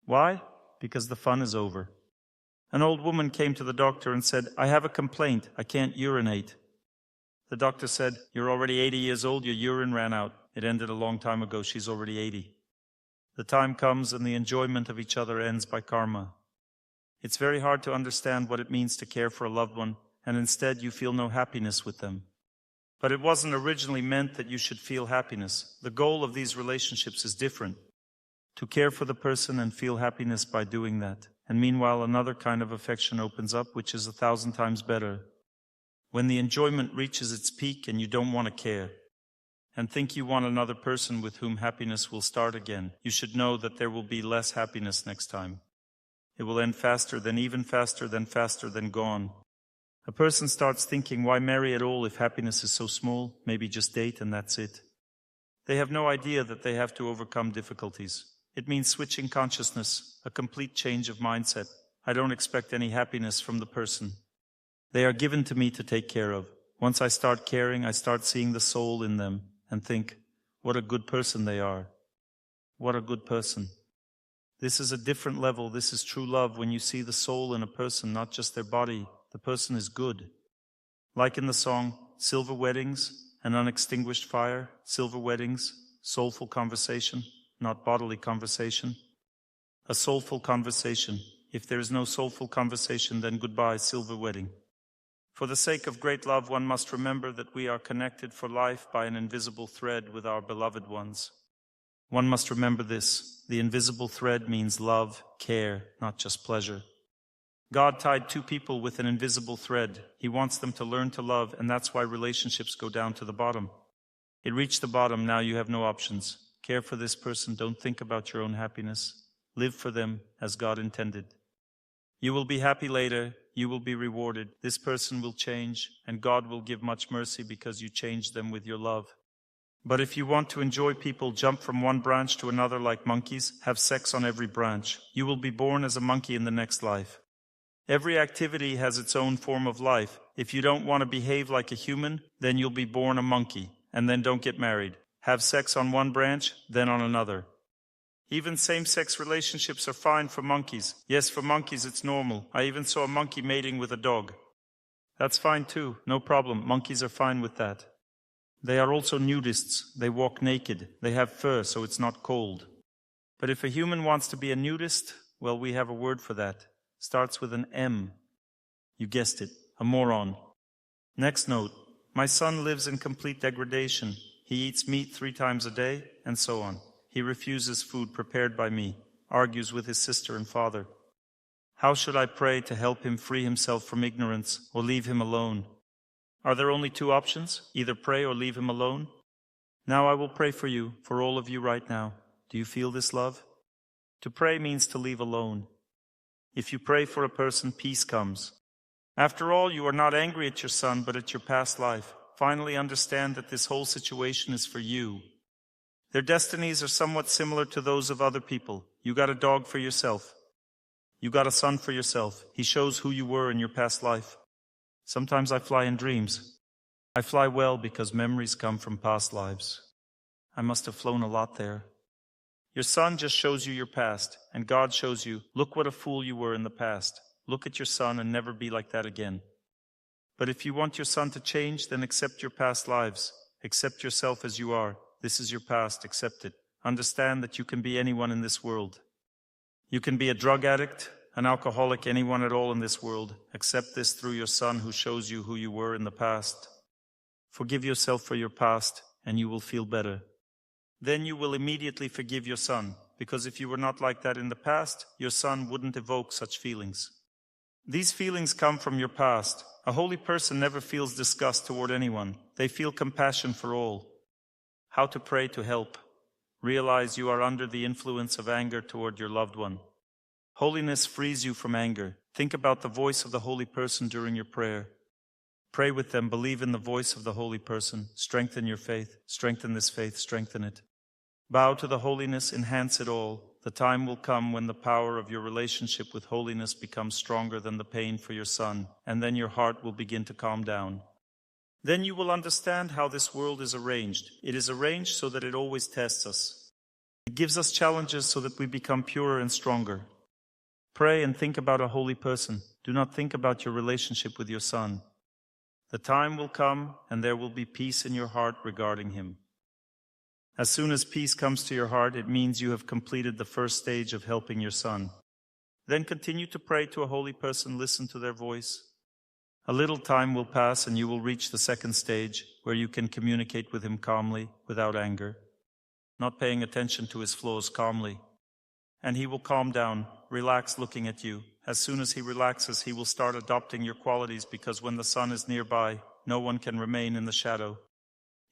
Why? Because the fun is over. An old woman came to the doctor and said, "I have a complaint. I can't urinate." The doctor said, "You're already 80 years old. Your urine ran out." It ended a long time ago. She's already 80. The time comes and the enjoyment of each other ends by karma. It's very hard to understand what it means to care for a loved one, and instead you feel no happiness with them. But it wasn't originally meant that you should feel happiness. The goal of these relationships is different. To care for the person and feel happiness by doing that. And meanwhile, another kind of affection opens up, which is 1,000 times better. When the enjoyment reaches its peak and you don't want to care, and think you want another person with whom happiness will start again, you should know that there will be less happiness next time. It will end faster than gone. A person starts thinking, why marry at all if happiness is so small? Maybe just date and that's it. They have no idea that they have to overcome difficulties. It means switching consciousness, a complete change of mindset. I don't expect any happiness from the person. They are given to me to take care of. Once I start caring, I start seeing the soul in them and think, what a good person they are. What a good person. This is a different level. This is true love when you see the soul in a person, not just their body. The person is good. Like in the song, Silver Weddings, an unextinguished fire, silver weddings, soulful conversation, not bodily conversation. A soulful conversation. If there is no soulful conversation, then goodbye, silver wedding. For the sake of great love, one must remember that we are connected for life by an invisible thread with our beloved ones. One must remember this. The invisible thread means love, care, not just pleasure. God tied two people with an invisible thread. He wants them to learn to love, and that's why relationships go down to the bottom. It reached the bottom, now you have no options. Care for this person, don't think about your own happiness. Live for them as God intended. You will be happy later, you will be rewarded. This person will change, and God will give much mercy because you changed them with your love. But if you want to enjoy people, jump from one branch to another like monkeys, have sex on every branch. You will be born as a monkey in the next life. Every activity has its own form of life. If you don't want to behave like a human, then you'll be born a monkey, and then don't get married. Have sex on one branch, then on another. Even same-sex relationships are fine for monkeys. Yes, for monkeys it's normal. I even saw a monkey mating with a dog. That's fine too, no problem. Monkeys are fine with that. They are also nudists. They walk naked. They have fur, so it's not cold. But if a human wants to be a nudist, well, we have a word for that. Starts with an M. You guessed it, a moron. Next note. My son lives in complete degradation. He eats meat 3 times a day, and so on. He refuses food prepared by me, argues with his sister and father. How should I pray to help him free himself from ignorance or leave him alone? Are there only 2 options? Either pray or leave him alone? Now I will pray for you, for all of you right now. Do you feel this love? To pray means to leave alone. If you pray for a person, peace comes. After all, you are not angry at your son, but at your past life. Finally understand that this whole situation is for you. Their destinies are somewhat similar to those of other people. You got a dog for yourself. You got a son for yourself. He shows who you were in your past life. Sometimes I fly in dreams. I fly well because memories come from past lives. I must have flown a lot there. Your son just shows you your past, and God shows you, look what a fool you were in the past. Look at your son and never be like that again. But if you want your son to change, then accept your past lives. Accept yourself as you are. This is your past, accept it. Understand that you can be anyone in this world. You can be a drug addict, an alcoholic, anyone at all in this world. Accept this through your son who shows you who you were in the past. Forgive yourself for your past, and you will feel better. Then you will immediately forgive your son, because if you were not like that in the past, your son wouldn't evoke such feelings. These feelings come from your past. A holy person never feels disgust toward anyone. They feel compassion for all. How to pray to help. Realize you are under the influence of anger toward your loved one. Holiness frees you from anger. Think about the voice of the holy person during your prayer. Pray with them. Believe in the voice of the holy person. Strengthen your faith. Strengthen this faith. Strengthen it. Bow to the holiness. Enhance it all. The time will come when the power of your relationship with holiness becomes stronger than the pain for your son, and then your heart will begin to calm down. Then you will understand how this world is arranged. It is arranged so that it always tests us. It gives us challenges so that we become purer and stronger. Pray and think about a holy person. Do not think about your relationship with your son. The time will come, and there will be peace in your heart regarding him. As soon as peace comes to your heart, it means you have completed the first stage of helping your son. Then continue to pray to a holy person, listen to their voice. A little time will pass and you will reach the second stage, where you can communicate with him calmly, without anger, not paying attention to his flaws, calmly. And he will calm down, relax looking at you. As soon as he relaxes, he will start adopting your qualities, because when the sun is nearby, no one can remain in the shadow.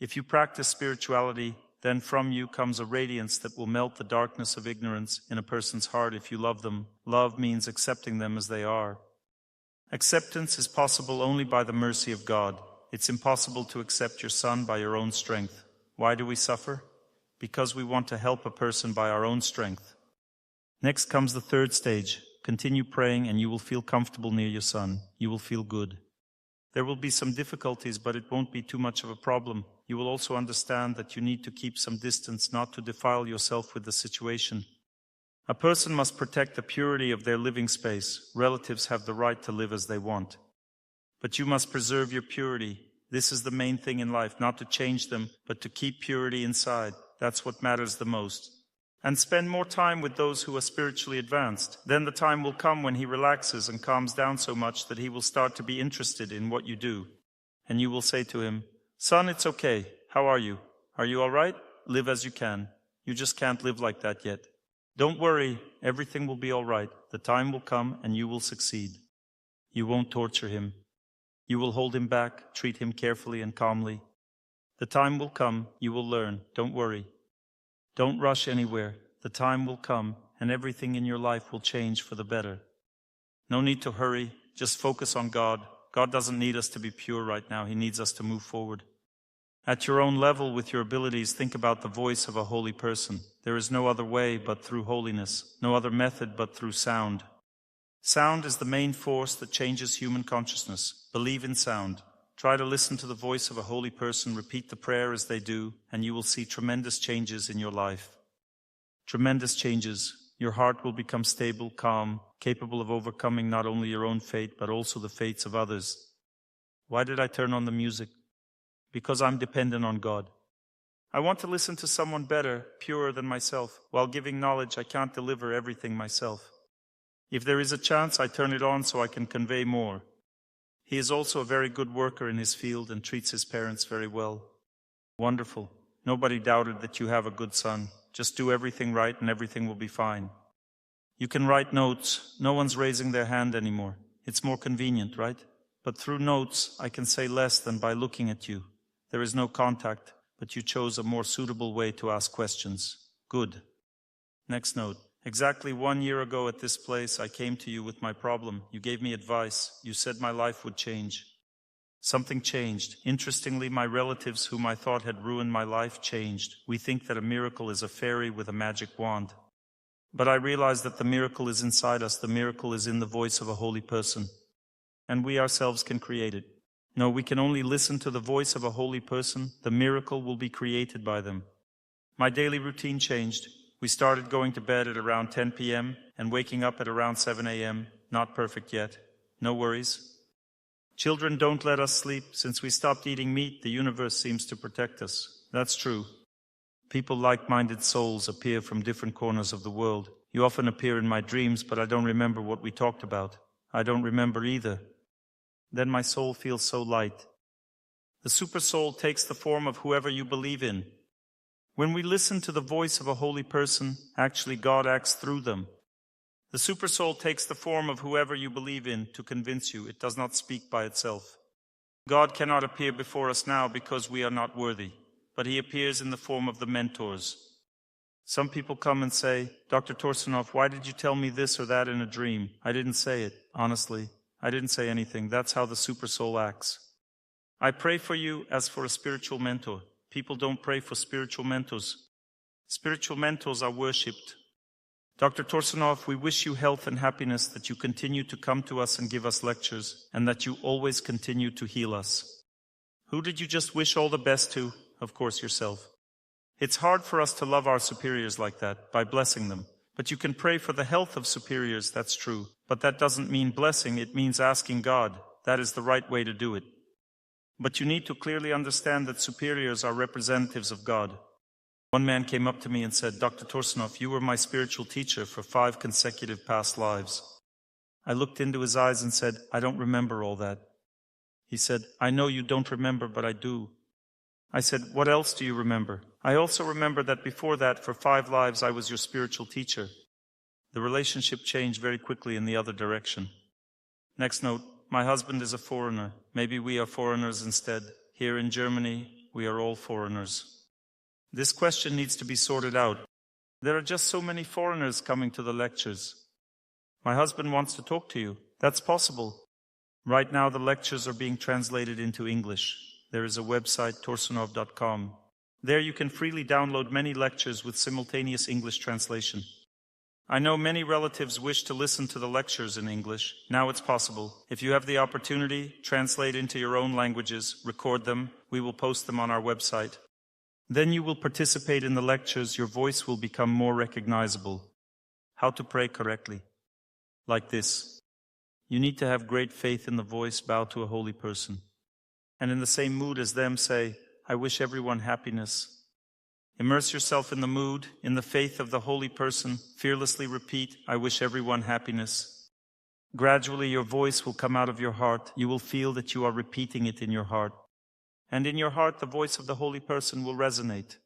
If you practice spirituality, then from you comes a radiance that will melt the darkness of ignorance in a person's heart if you love them. Love means accepting them as they are. Acceptance is possible only by the mercy of God. It's impossible to accept your son by your own strength. Why do we suffer? Because we want to help a person by our own strength. Next comes the third stage. Continue praying and you will feel comfortable near your son. You will feel good. There will be some difficulties, but it won't be too much of a problem. You will also understand that you need to keep some distance, not to defile yourself with the situation. A person must protect the purity of their living space. Relatives have the right to live as they want. But you must preserve your purity. This is the main thing in life, not to change them, but to keep purity inside. That's what matters the most. And spend more time with those who are spiritually advanced. Then the time will come when he relaxes and calms down so much that he will start to be interested in what you do. And you will say to him, "Son, it's okay. How are you? Are you all right? Live as you can. You just can't live like that yet. Don't worry, everything will be all right. The time will come and you will succeed." You won't torture him. You will hold him back, treat him carefully and calmly. The time will come, you will learn. Don't worry. Don't rush anywhere. The time will come, and everything in your life will change for the better. No need to hurry. Just focus on God. God doesn't need us to be pure right now. He needs us to move forward. At your own level, with your abilities, think about the voice of a holy person. There is no other way but through holiness, no other method but through sound. Sound is the main force that changes human consciousness. Believe in sound. Try to listen to the voice of a holy person, repeat the prayer as they do, and you will see tremendous changes in your life. Tremendous changes. Your heart will become stable, calm, capable of overcoming not only your own fate, but also the fates of others. Why did I turn on the music? Because I'm dependent on God. I want to listen to someone better, purer than myself. While giving knowledge, I can't deliver everything myself. If there is a chance, I turn it on so I can convey more. He is also a very good worker in his field and treats his parents very well. Wonderful. Nobody doubted that you have a good son. Just do everything right and everything will be fine. You can write notes. No one's raising their hand anymore. It's more convenient, right? But through notes, I can say less than by looking at you. There is no contact, but you chose a more suitable way to ask questions. Good. Next note. Exactly 1 year ago at this place, I came to you with my problem. You gave me advice. You said my life would change. Something changed. Interestingly, my relatives, whom I thought had ruined my life, changed. We think that a miracle is a fairy with a magic wand. But I realize that the miracle is inside us. The miracle is in the voice of a holy person. And we ourselves can create it. No, we can only listen to the voice of a holy person. The miracle will be created by them. My daily routine changed. We started going to bed at around 10 p.m. and waking up at around 7 a.m. Not perfect yet. No worries. Children don't let us sleep. Since we stopped eating meat, the universe seems to protect us. That's true. People, like-minded souls, appear from different corners of the world. You often appear in my dreams, but I don't remember what we talked about. I don't remember either. Then my soul feels so light. The super soul takes the form of whoever you believe in. When we listen to the voice of a holy person, actually God acts through them. The super soul takes the form of whoever you believe in to convince you. It does not speak by itself. God cannot appear before us now because we are not worthy, but he appears in the form of the mentors. Some people come and say, "Dr. Torsunov, why did you tell me this or that in a dream?" I didn't say it, honestly. I didn't say anything. That's how the super soul acts. I pray for you as for a spiritual mentor. People don't pray for spiritual mentors. Spiritual mentors are worshipped. Dr. Torsunov, we wish you health and happiness, that you continue to come to us and give us lectures, and that you always continue to heal us. Who did you just wish all the best to? Of course, yourself. It's hard for us to love our superiors like that, by blessing them. But you can pray for the health of superiors, that's true. But that doesn't mean blessing, it means asking God. That is the right way to do it. But you need to clearly understand that superiors are representatives of God. One man came up to me and said, "Dr. Torsunov, you were my spiritual teacher for 5 consecutive past lives." I looked into his eyes and said, "I don't remember all that." He said, "I know you don't remember, but I do." I said, "What else do you remember?" "I also remember that before that, for 5 lives, I was your spiritual teacher." The relationship changed very quickly in the other direction. Next note. My husband is a foreigner. Maybe we are foreigners instead. Here in Germany, we are all foreigners. This question needs to be sorted out. There are just so many foreigners coming to the lectures. My husband wants to talk to you. That's possible. Right now, the lectures are being translated into English. There is a website, torsunov.com. There you can freely download many lectures with simultaneous English translation. I know many relatives wish to listen to the lectures in English. Now it's possible. If you have the opportunity, translate into your own languages, record them. We will post them on our website. Then you will participate in the lectures. Your voice will become more recognizable. How to pray correctly. Like this. You need to have great faith in the voice. Bow to a holy person. and in the same mood as them say, I wish everyone happiness. Immerse yourself in the mood, in the faith of the holy person. Fearlessly repeat, I wish everyone happiness. Gradually your voice will come out of your heart. You will feel that you are repeating it in your heart. And in your heart the voice of the holy person will resonate.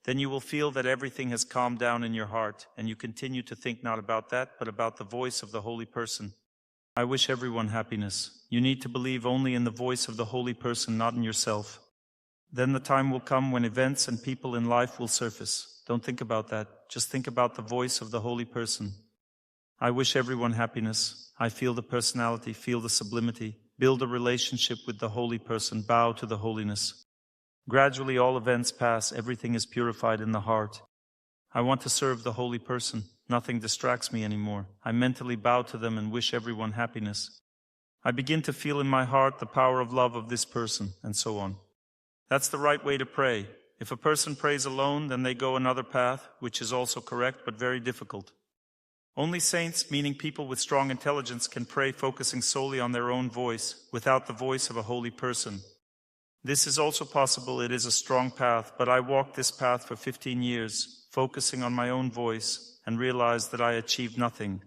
Then you will feel that everything has calmed down in your heart, and you continue to think not about that, but about the voice of the holy person. I wish everyone happiness. You need to believe only in the voice of the holy person, not in yourself. Then the time will come when events and people in life will surface. Don't think about that. Just think about the voice of the holy person. I wish everyone happiness. I feel the personality, feel the sublimity. Build a relationship with the holy person. Bow to the holiness. Gradually all events pass. Everything is purified in the heart. I want to serve the holy person. Nothing distracts me anymore. I mentally bow to them and wish everyone happiness. I begin to feel in my heart the power of love of this person, and so on. That's the right way to pray. If a person prays alone, then they go another path, which is also correct, but very difficult. Only saints, meaning people with strong intelligence, can pray focusing solely on their own voice, without the voice of a holy person. This is also possible. It is a strong path, but I walked this path for 15 years, focusing on my own voice, and realized that I achieved nothing.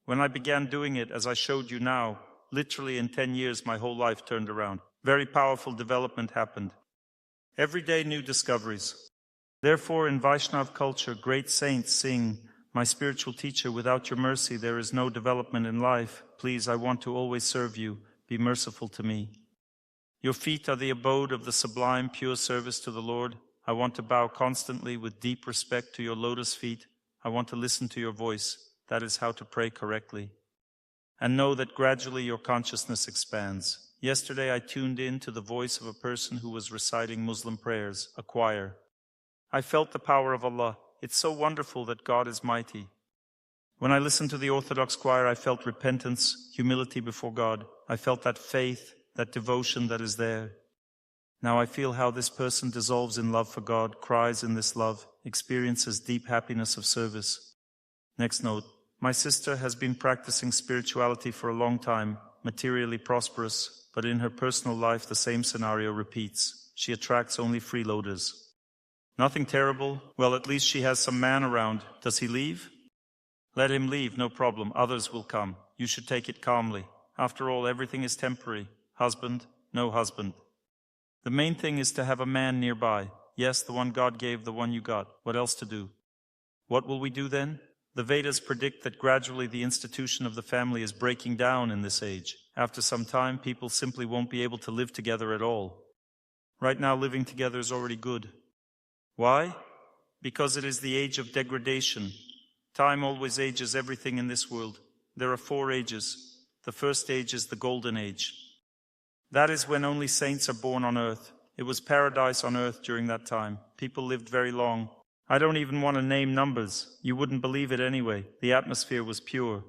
When I began doing it, as I showed you now, literally in 10 years my whole life turned around. Very powerful development happened. Every day new discoveries. Therefore, in Vaishnav culture, great saints sing, my spiritual teacher, without your mercy there is no development in life. Please, I want to always serve you. Be merciful to me. Your feet are the abode of the sublime, pure service to the Lord. I want to bow constantly with deep respect to your lotus feet. I want to listen to your voice. That is how to pray correctly. And know that gradually your consciousness expands. Yesterday I tuned in to the voice of a person who was reciting Muslim prayers, a choir. I felt the power of Allah. It's so wonderful that God is mighty. When I listened to the Orthodox choir, I felt repentance, humility before God. I felt that faith, that devotion that is there. Now I feel how this person dissolves in love for God, cries in this love, experiences deep happiness of service. Next note. My sister has been practicing spirituality for a long time, materially prosperous, but in her personal life the same scenario repeats. She attracts only freeloaders. Nothing terrible. Well, at least she has some man around. Does he leave? Let him leave, no problem. Others will come. You should take it calmly. After all, everything is temporary. Husband, no husband. The main thing is to have a man nearby. Yes, the one God gave, the one you got. What else to do? What will we do then? The Vedas predict that gradually the institution of the family is breaking down in this age. After some time, people simply won't be able to live together at all. Right now, living together is already good. Why? Because it is the age of degradation. Time always ages everything in this world. There are 4 ages. The first age is the golden age. That is when only saints are born on earth. It was paradise on earth during that time. People lived very long. I don't even want to name numbers. You wouldn't believe it anyway. The atmosphere was pure.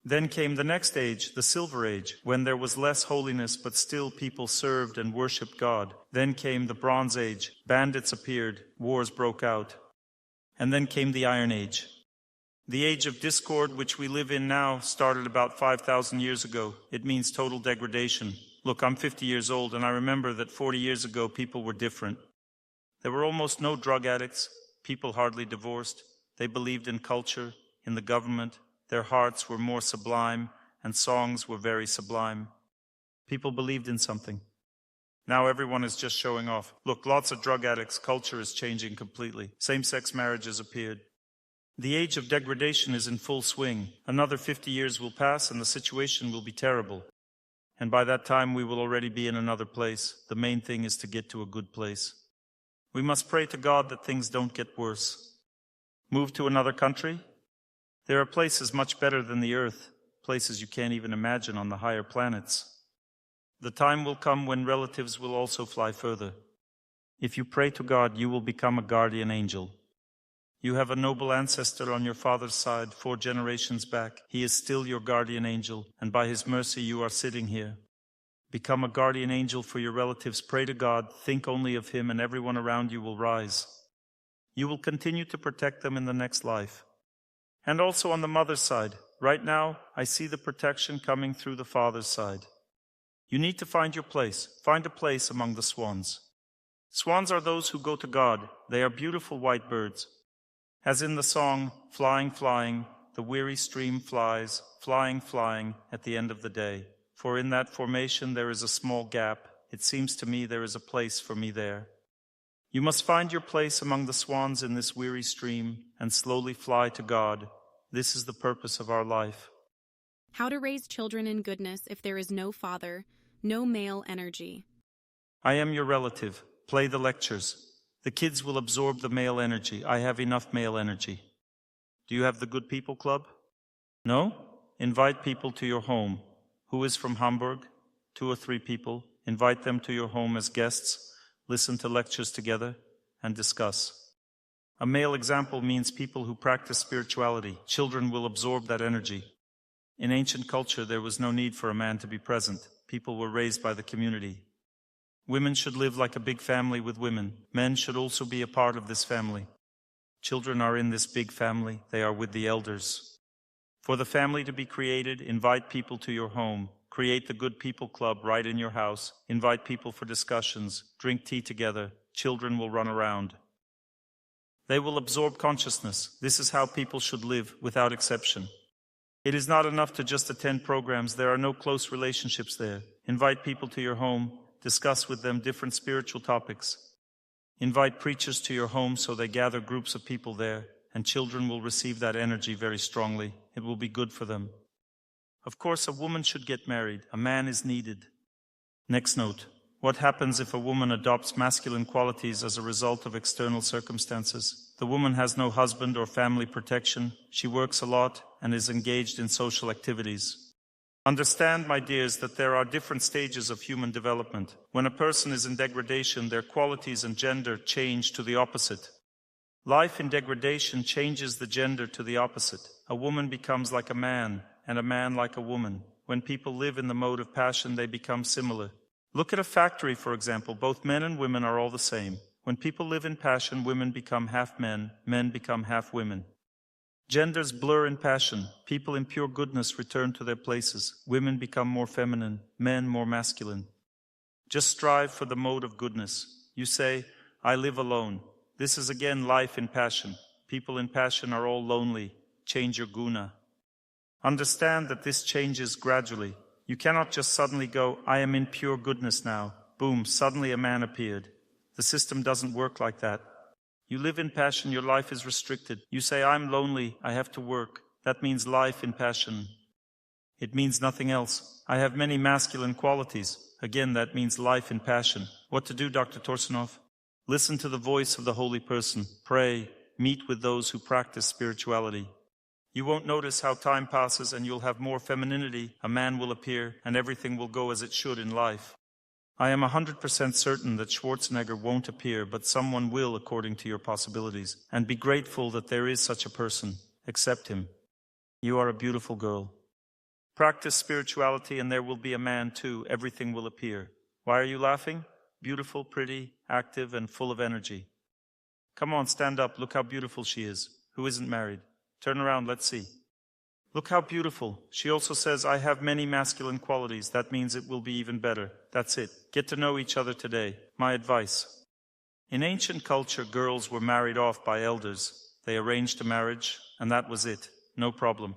Then came the next age, the Silver Age, when there was less holiness, but still people served and worshipped God. Then came the Bronze Age. Bandits appeared. Wars broke out. And then came the Iron Age. The age of discord, which we live in now, started about 5,000 years ago. It means total degradation. Look, I'm 50 years old, and I remember that 40 years ago people were different. There were almost no drug addicts. People hardly divorced. They believed in culture, in the government. Their hearts were more sublime, and songs were very sublime. People believed in something. Now everyone is just showing off. Look, lots of drug addicts. Culture is changing completely. Same-sex marriages appeared. The age of degradation is in full swing. Another 50 years will pass, and the situation will be terrible. And by that time, we will already be in another place. The main thing is to get to a good place. We must pray to God that things don't get worse. Move to another country? There are places much better than the earth, places you can't even imagine on the higher planets. The time will come when relatives will also fly further. If you pray to God, you will become a guardian angel. You have a noble ancestor on your father's side 4 generations back. He is still your guardian angel, and by his mercy you are sitting here. Become a guardian angel for your relatives. Pray to God, think only of him, and everyone around you will rise. You will continue to protect them in the next life. And also on the mother's side. Right now, I see the protection coming through the father's side. You need to find your place. Find a place among the swans. Swans are those who go to God. They are beautiful white birds. As in the song, flying, flying, the weary stream flies, flying, flying, at the end of the day. For in that formation there is a small gap. It seems to me there is a place for me there. You must find your place among the swans in this weary stream and slowly fly to God. This is the purpose of our life. How to raise children in goodness if there is no father, no male energy. I am your relative. Play the lectures. The kids will absorb the male energy. I have enough male energy. Do you have the Good People Club? No? Invite people to your home. Who is from Hamburg? 2 or 3 people. Invite them to your home as guests. Listen to lectures together and discuss. A male example means people who practice spirituality. Children will absorb that energy. In ancient culture, there was no need for a man to be present. People were raised by the community. Women should live like a big family with women. Men should also be a part of this family. Children are in this big family. They are with the elders. For the family to be created, invite people to your home. Create the Good People Club right in your house. Invite people for discussions. Drink tea together. Children will run around. They will absorb consciousness. This is how people should live, without exception. It is not enough to just attend programs. There are no close relationships there. Invite people to your home. Discuss with them different spiritual topics. Invite preachers to your home so they gather groups of people there, and children will receive that energy very strongly. It will be good for them. Of course, a woman should get married. A man is needed. Next note. What happens if a woman adopts masculine qualities as a result of external circumstances? The woman has no husband or family protection. She works a lot and is engaged in social activities. Understand, my dears, that there are different stages of human development. When a person is in degradation, their qualities and gender change to the opposite. Life in degradation changes the gender to the opposite. A woman becomes like a man, and a man like a woman. When people live in the mode of passion, they become similar. Look at a factory, for example. Both men and women are all the same. When people live in passion, women become half men, men become half women. Genders blur in passion. People in pure goodness return to their places. Women become more feminine, men more masculine. Just strive for the mode of goodness. You say, I live alone. This is again life in passion. People in passion are all lonely. Change your Guna. Understand that this changes gradually. You cannot just suddenly go, I am in pure goodness now. Boom, suddenly a man appeared. The system doesn't work like that. You live in passion, your life is restricted. You say, I'm lonely, I have to work. That means life in passion. It means nothing else. I have many masculine qualities. Again, that means life in passion. What to do, Dr. Torsunov? Listen to the voice of the holy person. Pray. Meet with those who practice spirituality. You won't notice how time passes and you'll have more femininity. A man will appear and everything will go as it should in life. I am 100% certain that Schwarzenegger won't appear, but someone will according to your possibilities. And be grateful that there is such a person. Accept him. You are a beautiful girl. Practice spirituality and there will be a man too. Everything will appear. Why are you laughing? Beautiful, pretty, active, and full of energy. Come on, stand up. Look how beautiful she is. Who isn't married? Turn around, let's see. Look how beautiful. She also says, I have many masculine qualities. That means it will be even better. That's it. Get to know each other today. My advice. In ancient culture, girls were married off by elders. They arranged a marriage, and that was it. No problem.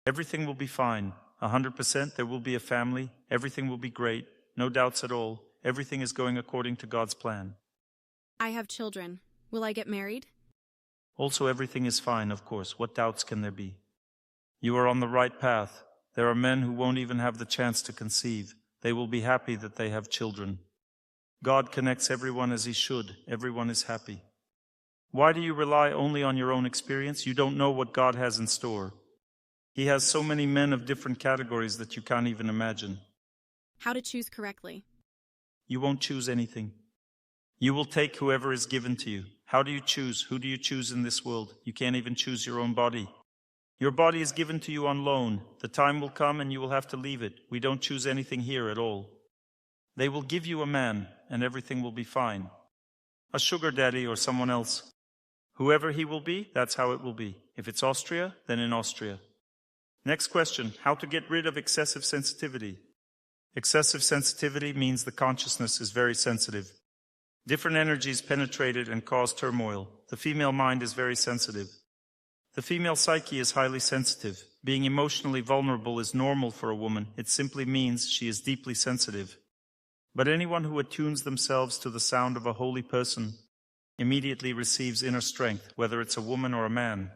Everything will be fine. 100%, there will be a family. Everything will be great. No doubts at all. Everything is going according to God's plan. I have children. Will I get married? Also, everything is fine, of course. What doubts can there be? You are on the right path. There are men who won't even have the chance to conceive. They will be happy that they have children. God connects everyone as He should. Everyone is happy. Why do you rely only on your own experience? You don't know what God has in store. He has so many men of different categories that you can't even imagine. How to choose correctly. You won't choose anything. You will take whoever is given to you. How do you choose? Who do you choose in this world? You can't even choose your own body. Your body is given to you on loan. The time will come and you will have to leave it. We don't choose anything here at all. They will give you a man and everything will be fine. A sugar daddy or someone else. Whoever he will be, that's how it will be. If it's Austria, then in Austria. Next question, how to get rid of excessive sensitivity. Excessive sensitivity means the consciousness is very sensitive. Different energies penetrate it and cause turmoil. The female mind is very sensitive. The female psyche is highly sensitive. Being emotionally vulnerable is normal for a woman. It simply means she is deeply sensitive. But anyone who attunes themselves to the sound of a holy person immediately receives inner strength, whether it's a woman or a man.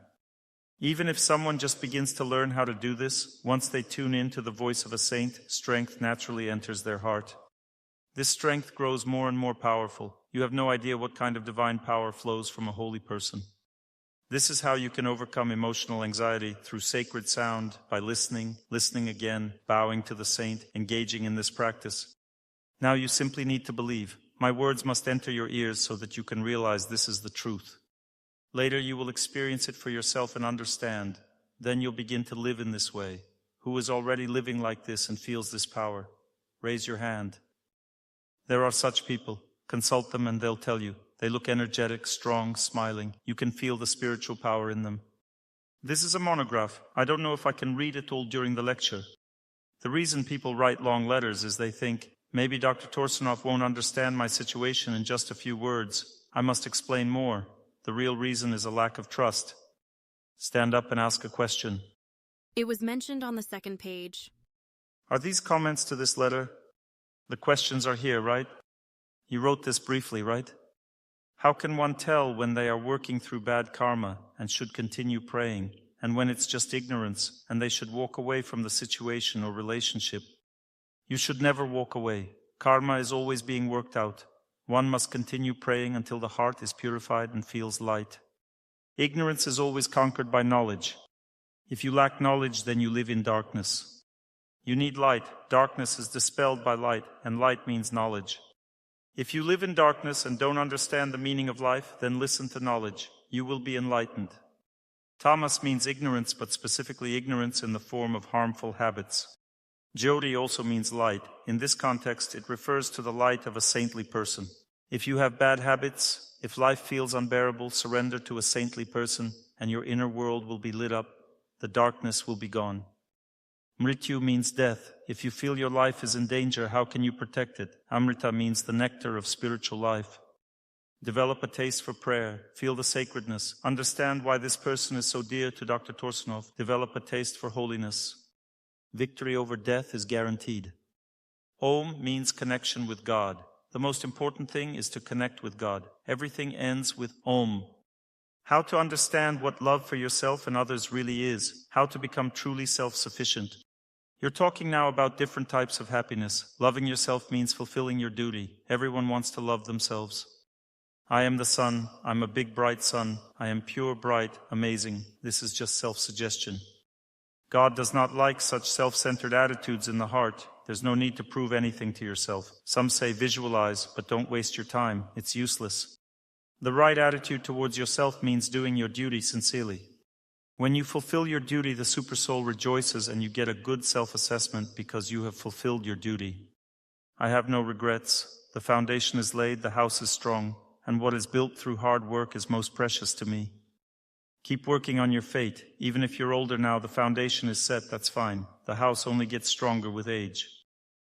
Even if someone just begins to learn how to do this, once they tune in to the voice of a saint, strength naturally enters their heart. This strength grows more and more powerful. You have no idea what kind of divine power flows from a holy person. This is how you can overcome emotional anxiety, through sacred sound, by listening again, bowing to the saint, engaging in this practice. Now you simply need to believe. My words must enter your ears so that you can realize this is the truth. Later you will experience it for yourself and understand. Then you'll begin to live in this way. Who is already living like this and feels this power? Raise your hand. There are such people. Consult them and they'll tell you. They look energetic, strong, smiling. You can feel the spiritual power in them. This is a monograph. I don't know if I can read it all during the lecture. The reason people write long letters is they think, maybe Dr. Torsunov won't understand my situation in just a few words. I must explain more. The real reason is a lack of trust. Stand up and ask a question. It was mentioned on the second page. Are these comments to this letter? The questions are here, right? You wrote this briefly, right? How can one tell when they are working through bad karma and should continue praying, and when it's just ignorance and they should walk away from the situation or relationship? You should never walk away. Karma is always being worked out. One must continue praying until the heart is purified and feels light. Ignorance is always conquered by knowledge. If you lack knowledge, then you live in darkness. You need light. Darkness is dispelled by light, and light means knowledge. If you live in darkness and don't understand the meaning of life, then listen to knowledge. You will be enlightened. Tamas means ignorance, but specifically ignorance in the form of harmful habits. Jyoti also means light. In this context, it refers to the light of a saintly person. If you have bad habits, if life feels unbearable, surrender to a saintly person, and your inner world will be lit up. The darkness will be gone. Mrityu means death. If you feel your life is in danger, how can you protect it? Amrita means the nectar of spiritual life. Develop a taste for prayer. Feel the sacredness. Understand why this person is so dear to Dr. Torsunov. Develop a taste for holiness. Victory over death is guaranteed. Om means connection with God. The most important thing is to connect with God. Everything ends with Om. How to understand what love for yourself and others really is. How to become truly self-sufficient. You're talking now about different types of happiness. Loving yourself means fulfilling your duty. Everyone wants to love themselves. I am the sun. I'm a big bright sun. I am pure, bright, amazing. This is just self-suggestion. God does not like such self-centered attitudes in the heart. There's no need to prove anything to yourself. Some say visualize, but don't waste your time. It's useless. The right attitude towards yourself means doing your duty sincerely. When you fulfill your duty, the Supersoul rejoices and you get a good self-assessment because you have fulfilled your duty. I have no regrets. The foundation is laid, the house is strong, and what is built through hard work is most precious to me. Keep working on your fate. Even if you're older now, the foundation is set, that's fine. The house only gets stronger with age.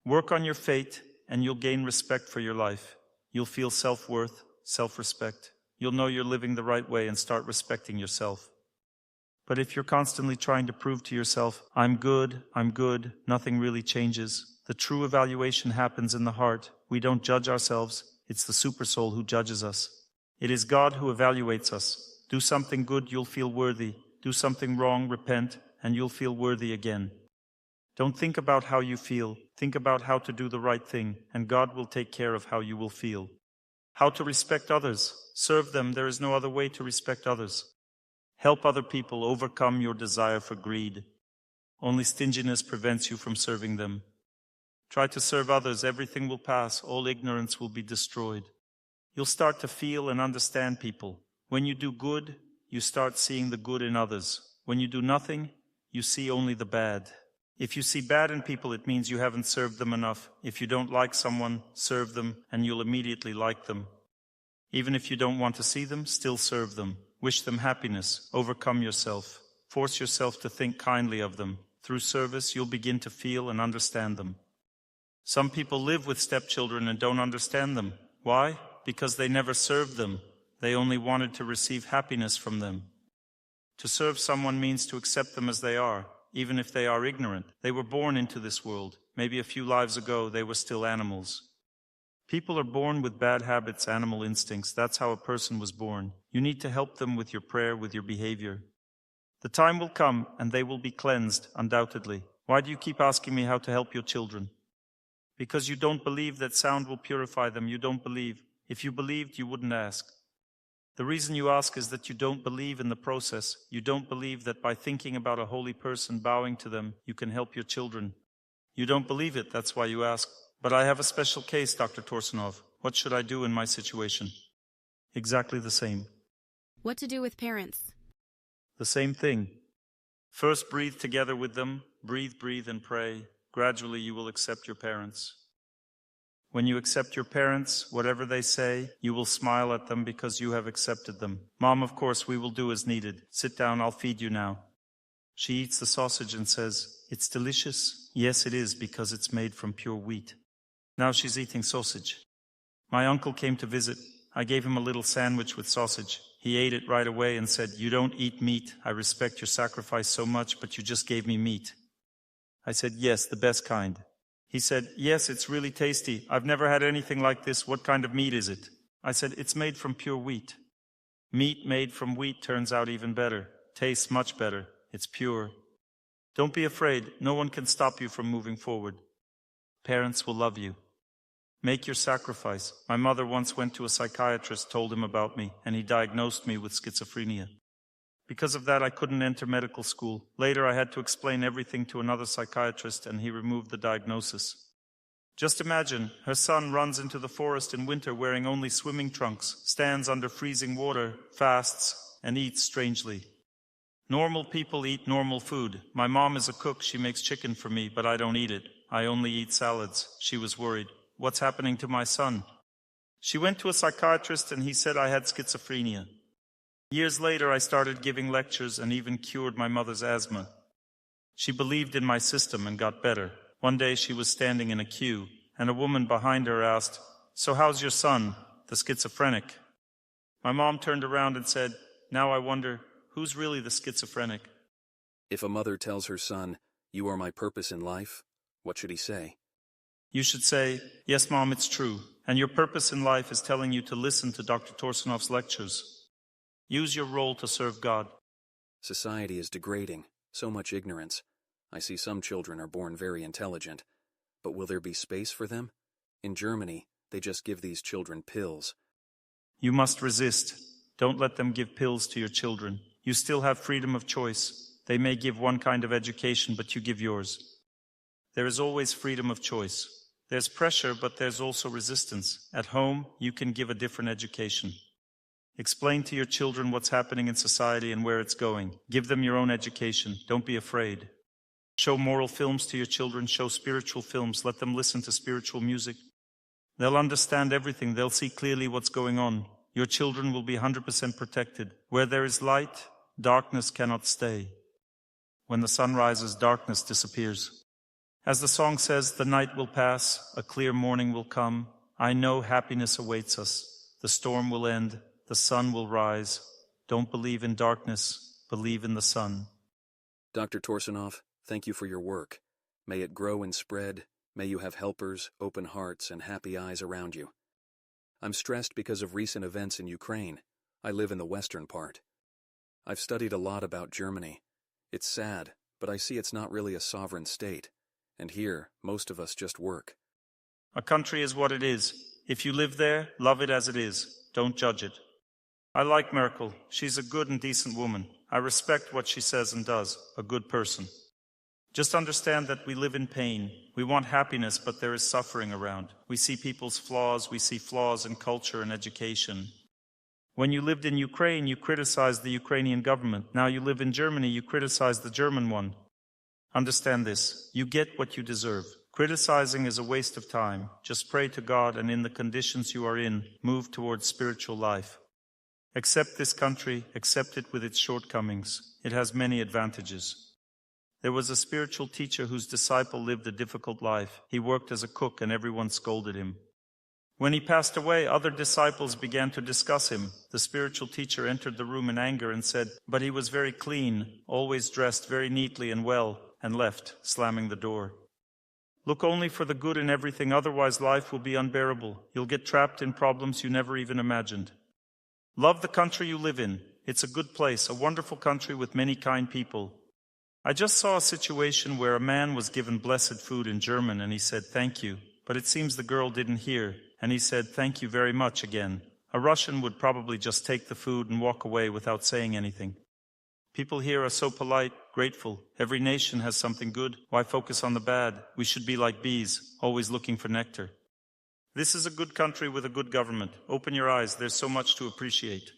Work on your fate and you'll gain respect for your life. You'll feel self-worth, self-respect. You'll know you're living the right way and start respecting yourself. But if you're constantly trying to prove to yourself, I'm good, nothing really changes. The true evaluation happens in the heart. We don't judge ourselves. It's the Supersoul who judges us. It is God who evaluates us. Do something good, you'll feel worthy. Do something wrong, repent, and you'll feel worthy again. Don't think about how you feel. Think about how to do the right thing, and God will take care of how you will feel. How to respect others. Serve them. There is no other way to respect others. Help other people. Overcome your desire for greed. Only stinginess prevents you from serving them. Try to serve others. Everything will pass. All ignorance will be destroyed. You'll start to feel and understand people. When you do good, you start seeing the good in others. When you do nothing, you see only the bad. If you see bad in people, it means you haven't served them enough. If you don't like someone, serve them, and you'll immediately like them. Even if you don't want to see them, still serve them. Wish them happiness. Overcome yourself. Force yourself to think kindly of them. Through service, you'll begin to feel and understand them. Some people live with stepchildren and don't understand them. Why? Because they never served them. They only wanted to receive happiness from them. To serve someone means to accept them as they are, even if they are ignorant. They were born into this world. Maybe a few lives ago, they were still animals. People are born with bad habits, animal instincts. That's how a person was born. You need to help them with your prayer, with your behavior. The time will come, and they will be cleansed, undoubtedly. Why do you keep asking me how to help your children? Because you don't believe that sound will purify them. You don't believe. If you believed, you wouldn't ask. The reason you ask is that you don't believe in the process. You don't believe that by thinking about a holy person, bowing to them, you can help your children. You don't believe it, that's why you ask. But I have a special case, Dr. Torsunov. What should I do in my situation? Exactly the same. What to do with parents? The same thing. First, breathe together with them. Breathe, and pray. Gradually, you will accept your parents. When you accept your parents, whatever they say, you will smile at them because you have accepted them. Mom, of course, we will do as needed. Sit down, I'll feed you now. She eats the sausage and says, "It's delicious." Yes, it is, because it's made from pure wheat. Now she's eating sausage. My uncle came to visit. I gave him a little sandwich with sausage. He ate it right away and said, "You don't eat meat. I respect your sacrifice so much, but you just gave me meat." I said, "Yes, the best kind." He said, "Yes, it's really tasty. I've never had anything like this. What kind of meat is it?" I said, "It's made from pure wheat." Meat made from wheat turns out even better. Tastes much better. It's pure. Don't be afraid. No one can stop you from moving forward. Parents will love you. Make your sacrifice. My mother once went to a psychiatrist, told him about me, and he diagnosed me with schizophrenia. Because of that, I couldn't enter medical school. Later, I had to explain everything to another psychiatrist, and he removed the diagnosis. Just imagine, her son runs into the forest in winter wearing only swimming trunks, stands under freezing water, fasts, and eats strangely. Normal people eat normal food. My mom is a cook. She makes chicken for me, but I don't eat it. I only eat salads. She was worried. What's happening to my son? She went to a psychiatrist, and he said I had schizophrenia. Years later, I started giving lectures and even cured my mother's asthma. She believed in my system and got better. One day she was standing in a queue, and a woman behind her asked, "So how's your son, the schizophrenic?" My mom turned around and said, "Now I wonder, who's really the schizophrenic?" If a mother tells her son, "You are my purpose in life," what should he say? You should say, "Yes, Mom, it's true. And your purpose in life is telling you to listen to Dr. Torsunov's lectures. Use your role to serve God." Society is degrading. So much ignorance. I see some children are born very intelligent. But will there be space for them? In Germany, they just give these children pills. You must resist. Don't let them give pills to your children. You still have freedom of choice. They may give one kind of education, but you give yours. There is always freedom of choice. There's pressure, but there's also resistance. At home, you can give a different education. Explain to your children what's happening in society and where it's going. Give them your own education. Don't be afraid. Show moral films to your children. Show spiritual films. Let them listen to spiritual music. They'll understand everything. They'll see clearly what's going on. Your children will be 100% protected. Where there is light, darkness cannot stay. When the sun rises, darkness disappears. As the song says, the night will pass, a clear morning will come. I know happiness awaits us. The storm will end. The sun will rise. Don't believe in darkness. Believe in the sun. Dr. Torsunov, thank you for your work. May it grow and spread. May you have helpers, open hearts, and happy eyes around you. I'm stressed because of recent events in Ukraine. I live in the western part. I've studied a lot about Germany. It's sad, but I see it's not really a sovereign state. And here, most of us just work. A country is what it is. If you live there, love it as it is. Don't judge it. I like Merkel. She's a good and decent woman. I respect what she says and does. A good person. Just understand that we live in pain. We want happiness, but there is suffering around. We see people's flaws. We see flaws in culture and education. When you lived in Ukraine, you criticized the Ukrainian government. Now you live in Germany, you criticize the German one. Understand this. You get what you deserve. Criticizing is a waste of time. Just pray to God, and in the conditions you are in, move towards spiritual life. Accept this country, accept it with its shortcomings. It has many advantages. There was a spiritual teacher whose disciple lived a difficult life. He worked as a cook and everyone scolded him. When he passed away, other disciples began to discuss him. The spiritual teacher entered the room in anger and said, "But he was very clean, always dressed very neatly and well," and left, slamming the door. Look only for the good in everything, otherwise life will be unbearable. You'll get trapped in problems you never even imagined. Love the country you live in. It's a good place, a wonderful country with many kind people. I just saw a situation where a man was given blessed food in German and he said thank you, but it seems the girl didn't hear, and he said thank you very much again. A Russian would probably just take the food and walk away without saying anything. People here are so polite, grateful. Every nation has something good. Why focus on the bad? We should be like bees, always looking for nectar. This is a good country with a good government. Open your eyes, there's so much to appreciate.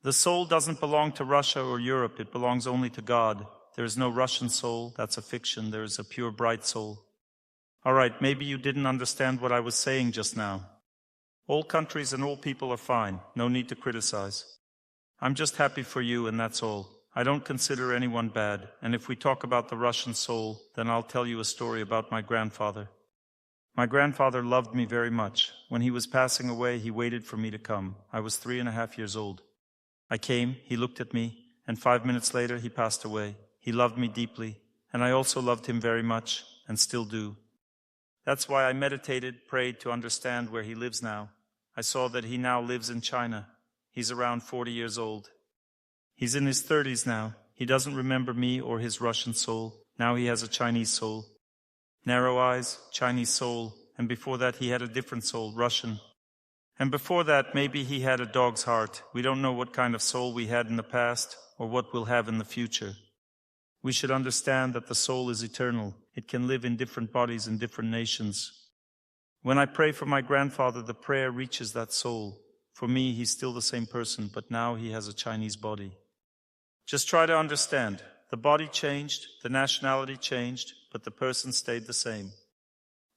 The soul doesn't belong to Russia or Europe, it belongs only to God. There is no Russian soul, that's a fiction. There is a pure, bright soul. All right, maybe you didn't understand what I was saying just now. All countries and all people are fine. No need to criticize. I'm just happy for you, and that's all. I don't consider anyone bad, and if we talk about the Russian soul, then I'll tell you a story about my grandfather. My grandfather loved me very much. When he was passing away, he waited for me to come. I was 3.5 years old. I came, he looked at me, and 5 minutes later he passed away. He loved me deeply, and I also loved him very much, and still do. That's why I meditated, prayed to understand where he lives now. I saw that he now lives in China. He's around 40 years old. He's in his 30s now. He doesn't remember me or his Russian soul. Now he has a Chinese soul. Narrow eyes, Chinese soul, and before that he had a different soul, Russian. And before that maybe he had a dog's heart. We don't know what kind of soul we had in the past or what we'll have in the future. We should understand that the soul is eternal. It can live in different bodies in different nations. When I pray for my grandfather, the prayer reaches that soul. For me, he's still the same person, but now he has a Chinese body. Just try to understand. The body changed, the nationality changed, but the person stayed the same.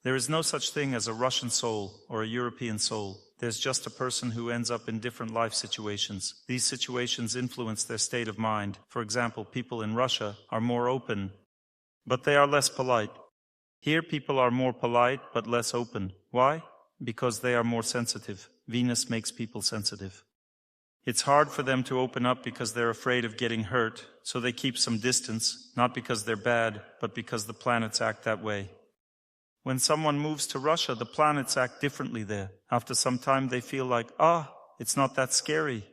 There is no such thing as a Russian soul or a European soul. There's just a person who ends up in different life situations. These situations influence their state of mind. For example, people in Russia are more open, but they are less polite. Here, people are more polite, but less open. Why? Because they are more sensitive. Venus makes people sensitive. It's hard for them to open up because they're afraid of getting hurt, so they keep some distance, not because they're bad, but because the planets act that way. When someone moves to Russia, the planets act differently there. After some time, they feel like, it's not that scary.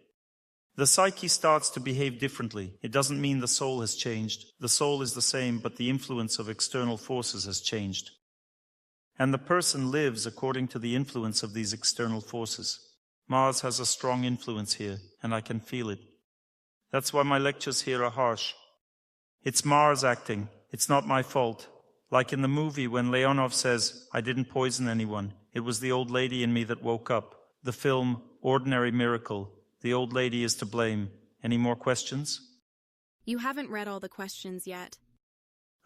The psyche starts to behave differently. It doesn't mean the soul has changed. The soul is the same, but the influence of external forces has changed. And the person lives according to the influence of these external forces. Mars has a strong influence here, and I can feel it. That's why my lectures here are harsh. It's Mars acting. It's not my fault. Like in the movie when Leonov says, "I didn't poison anyone. It was the old lady in me that woke up." The film, Ordinary Miracle. The old lady is to blame. Any more questions? You haven't read all the questions yet.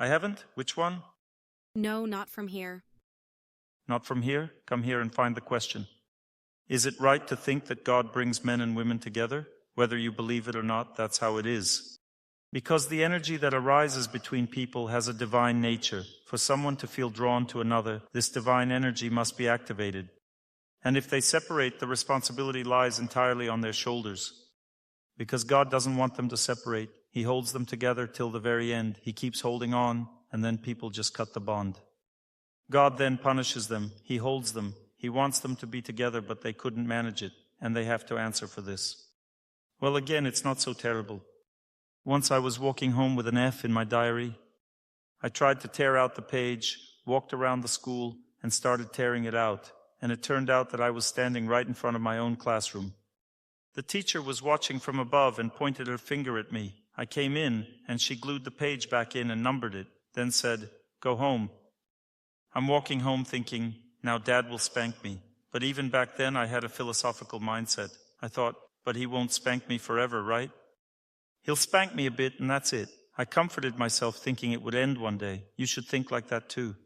I haven't? Which one? No, not from here. Not from here? Come here and find the question. Is it right to think that God brings men and women together? Whether you believe it or not, that's how it is. Because the energy that arises between people has a divine nature. For someone to feel drawn to another, this divine energy must be activated. And if they separate, the responsibility lies entirely on their shoulders. Because God doesn't want them to separate. He holds them together till the very end. He keeps holding on, and then people just cut the bond. God then punishes them. He holds them. He wants them to be together, but they couldn't manage it, and they have to answer for this. Well, again, it's not so terrible. Once I was walking home with an F in my diary. I tried to tear out the page, walked around the school, and started tearing it out. And it turned out that I was standing right in front of my own classroom. The teacher was watching from above and pointed her finger at me. I came in, and she glued the page back in and numbered it, then said, "Go home." I'm walking home thinking, now Dad will spank me. But even back then I had a philosophical mindset. I thought, but he won't spank me forever, right? He'll spank me a bit and that's it. I comforted myself thinking it would end one day. You should think like that too.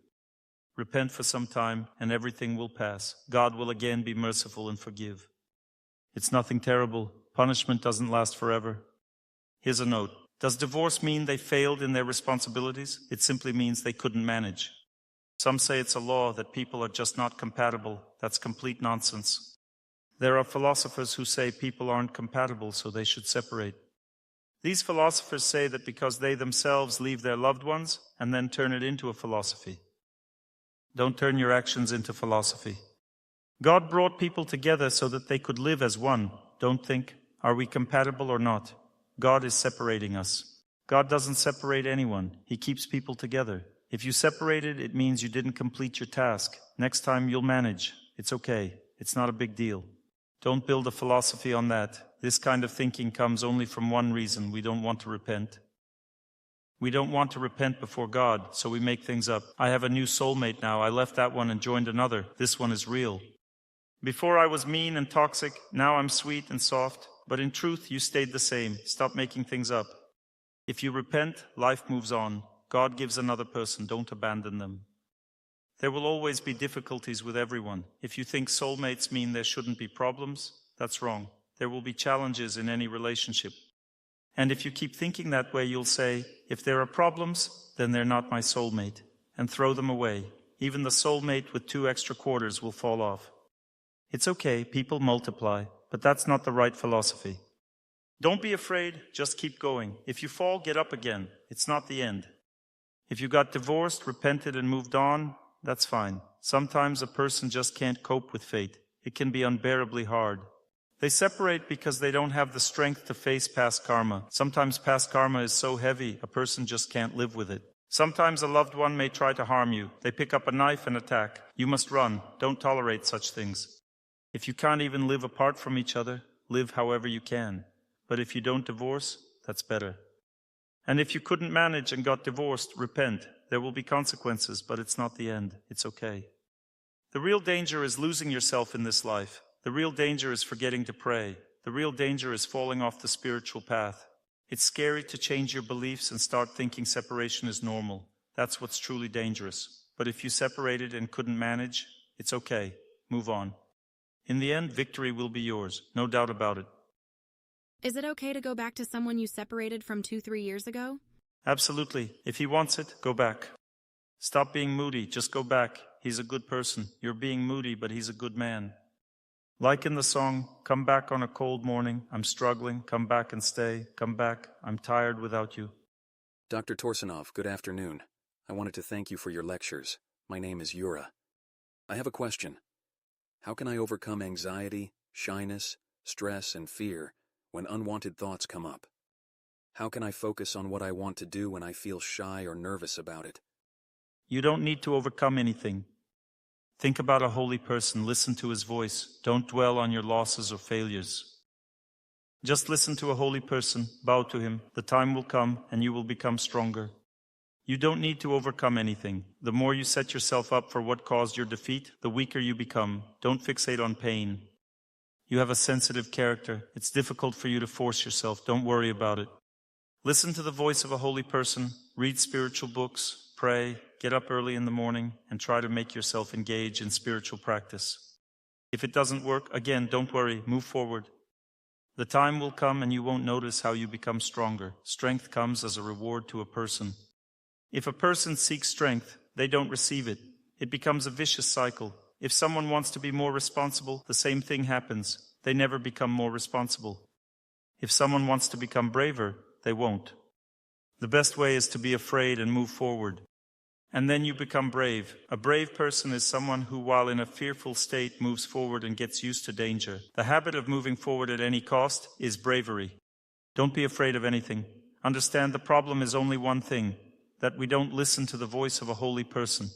Repent for some time and everything will pass. God will again be merciful and forgive. It's nothing terrible. Punishment doesn't last forever. Here's a note. Does divorce mean they failed in their responsibilities? It simply means they couldn't manage. Some say it's a law that people are just not compatible. That's complete nonsense. There are philosophers who say people aren't compatible, so they should separate. These philosophers say that because they themselves leave their loved ones and then turn it into a philosophy. Don't turn your actions into philosophy. God brought people together so that they could live as one. Don't think, are we compatible or not? God is separating us. God doesn't separate anyone. He keeps people together. If you separated, it means you didn't complete your task. Next time you'll manage. It's okay. It's not a big deal. Don't build a philosophy on that. This kind of thinking comes only from one reason: we don't want to repent. We don't want to repent before God, so we make things up. I have a new soulmate now. I left that one and joined another. This one is real. Before I was mean and toxic, now I'm sweet and soft. But in truth, you stayed the same. Stop making things up. If you repent, life moves on. God gives another person. Don't abandon them. There will always be difficulties with everyone. If you think soulmates mean there shouldn't be problems, that's wrong. There will be challenges in any relationship. And if you keep thinking that way, you'll say, if there are problems, then they're not my soulmate, and throw them away. Even the soulmate with 2 extra quarters will fall off. It's okay, people multiply, but that's not the right philosophy. Don't be afraid, just keep going. If you fall, get up again. It's not the end. If you got divorced, repented, and moved on, that's fine. Sometimes a person just can't cope with fate. It can be unbearably hard. They separate because they don't have the strength to face past karma. Sometimes past karma is so heavy, a person just can't live with it. Sometimes a loved one may try to harm you. They pick up a knife and attack. You must run. Don't tolerate such things. If you can't even live apart from each other, live however you can. But if you don't divorce, that's better. And if you couldn't manage and got divorced, repent. There will be consequences, but it's not the end. It's okay. The real danger is losing yourself in this life. The real danger is forgetting to pray. The real danger is falling off the spiritual path. It's scary to change your beliefs and start thinking separation is normal. That's what's truly dangerous. But if you separated and couldn't manage, it's okay. Move on. In the end, victory will be yours. No doubt about it. Is it okay to go back to someone you separated from 2-3 years ago? Absolutely. If he wants it, go back. Stop being moody. Just go back. He's a good person. You're being moody, but he's a good man. Like in the song, come back on a cold morning. I'm struggling. Come back and stay. Come back. I'm tired without you. Dr. Torsunov, good afternoon. I wanted to thank you for your lectures. My name is Yura. I have a question. How can I overcome anxiety, shyness, stress, and fear when unwanted thoughts come up? How can I focus on what I want to do when I feel shy or nervous about it? You don't need to overcome anything. Think about a holy person. Listen to his voice. Don't dwell on your losses or failures. Just listen to a holy person. Bow to him. The time will come and you will become stronger. You don't need to overcome anything. The more you set yourself up for what caused your defeat, the weaker you become. Don't fixate on pain. You have a sensitive character. It's difficult for you to force yourself. Don't worry about it. Listen to the voice of a holy person. Read spiritual books. Pray. Get up early in the morning and try to make yourself engage in spiritual practice. If it doesn't work, again, don't worry. Move forward. The time will come and you won't notice how you become stronger. Strength comes as a reward to a person. If a person seeks strength, they don't receive it. It becomes a vicious cycle. If someone wants to be more responsible, the same thing happens. They never become more responsible. If someone wants to become braver, they won't. The best way is to be afraid and move forward. And then you become brave. A brave person is someone who, while in a fearful state, moves forward and gets used to danger. The habit of moving forward at any cost is bravery. Don't be afraid of anything. Understand the problem is only one thing, that we don't listen to the voice of a holy person.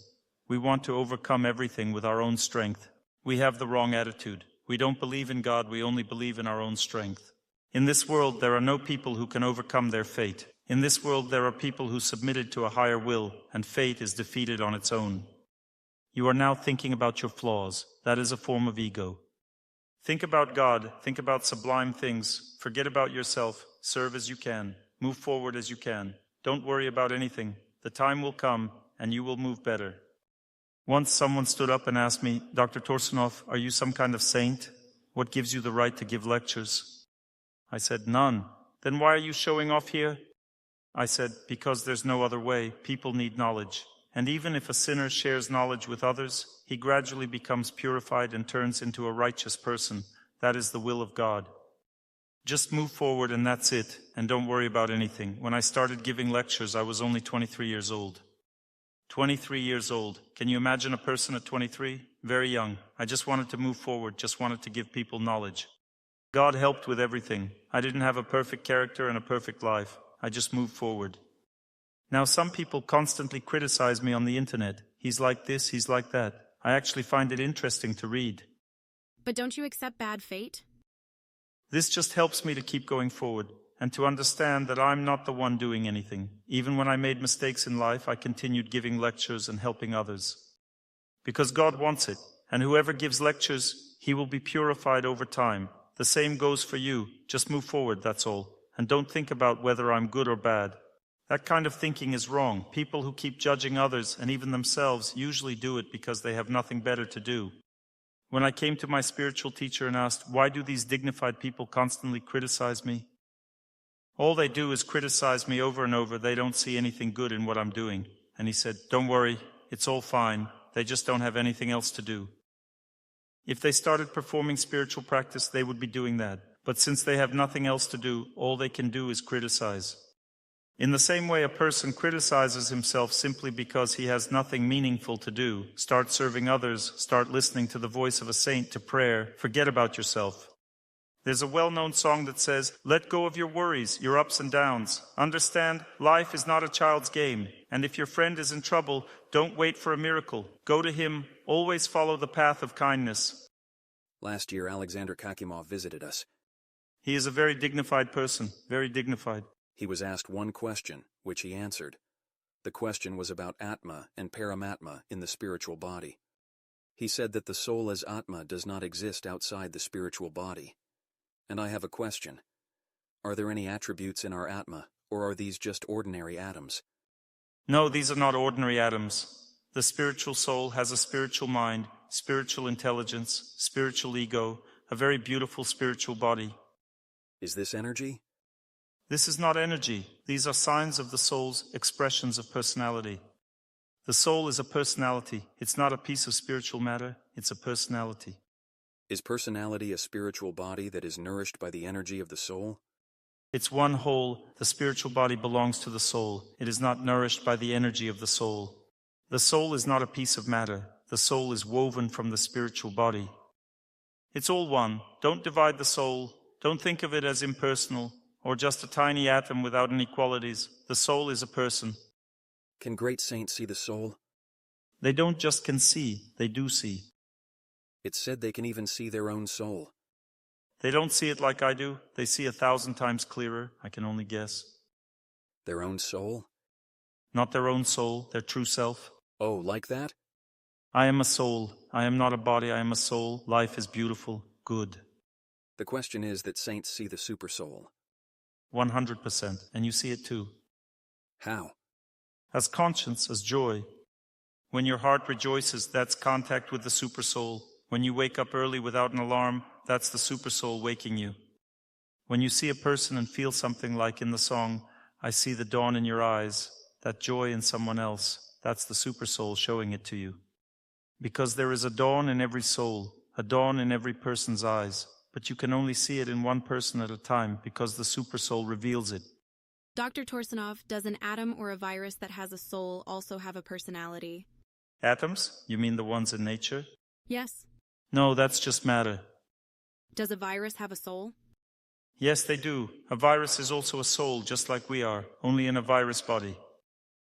We want to overcome everything with our own strength. We have the wrong attitude. We don't believe in God, we only believe in our own strength. In this world, there are no people who can overcome their fate. In this world, there are people who submitted to a higher will, and fate is defeated on its own. You are now thinking about your flaws. That is a form of ego. Think about God. Think about sublime things. Forget about yourself. Serve as you can. Move forward as you can. Don't worry about anything. The time will come, and you will move better. Once someone stood up and asked me, Dr. Torsunov, are you some kind of saint? What gives you the right to give lectures? I said, none. Then why are you showing off here? I said, because there's no other way. People need knowledge. And even if a sinner shares knowledge with others, he gradually becomes purified and turns into a righteous person. That is the will of God. Just move forward and that's it, and don't worry about anything. When I started giving lectures, I was only 23 years old. 23 years old. Can you imagine a person at 23? Very young. I just wanted to move forward, just wanted to give people knowledge. God helped with everything. I didn't have a perfect character and a perfect life. I just moved forward. Now some people constantly criticize me on the internet. He's like this, he's like that. I actually find it interesting to read. But don't you accept bad fate? This just helps me to keep going forward and to understand that I'm not the one doing anything. Even when I made mistakes in life, I continued giving lectures and helping others. Because God wants it, and whoever gives lectures, he will be purified over time. The same goes for you. Just move forward, that's all. And don't think about whether I'm good or bad. That kind of thinking is wrong. People who keep judging others and even themselves usually do it because they have nothing better to do. When I came to my spiritual teacher and asked, why do these dignified people constantly criticize me? All they do is criticize me over and over. They don't see anything good in what I'm doing. And he said, don't worry, it's all fine. They just don't have anything else to do. If they started performing spiritual practice, they would be doing that. But since they have nothing else to do, all they can do is criticize. In the same way, a person criticizes himself simply because he has nothing meaningful to do. Start serving others, start listening to the voice of a saint, to prayer, forget about yourself. There's a well-known song that says, let go of your worries, your ups and downs. Understand, life is not a child's game. And if your friend is in trouble, don't wait for a miracle. Go to him, always follow the path of kindness. Last year, Alexander Kakimov visited us. He is a very dignified person, very dignified. He was asked one question, which he answered. The question was about Atma and Paramatma in the spiritual body. He said that the soul as Atma does not exist outside the spiritual body. And I have a question. Are there any attributes in our Atma, or are these just ordinary atoms? No, these are not ordinary atoms. The spiritual soul has a spiritual mind, spiritual intelligence, spiritual ego, a very beautiful spiritual body. Is this energy? This is not energy. These are signs of the soul's expressions of personality. The soul is a personality. It's not a piece of spiritual matter. It's a personality. Is personality a spiritual body that is nourished by the energy of the soul? It's one whole. The spiritual body belongs to the soul. It is not nourished by the energy of the soul. The soul is not a piece of matter. The soul is woven from the spiritual body. It's all one. Don't divide the soul. Don't think of it as impersonal, or just a tiny atom without any qualities. The soul is a person. Can great saints see the soul? They don't just can see, they do see. It's said they can even see their own soul. They don't see it like I do. They see 1,000 times clearer, I can only guess. Their own soul? Not their own soul, their true self. Oh, like that? I am a soul. I am not a body, I am a soul. Life is beautiful, good. The question is that saints see the supersoul. 100%, and you see it too. How? As conscience, as joy. When your heart rejoices, that's contact with the supersoul. When you wake up early without an alarm, that's the supersoul waking you. When you see a person and feel something like in the song, I see the dawn in your eyes, that joy in someone else, that's the supersoul showing it to you. Because there is a dawn in every soul, a dawn in every person's eyes, but you can only see it in one person at a time because the supersoul reveals it. Dr. Torsunov, does an atom or a virus that has a soul also have a personality? Atoms? You mean the ones in nature? Yes. No, that's just matter. Does a virus have a soul? Yes, they do. A virus is also a soul, just like we are, only in a virus body.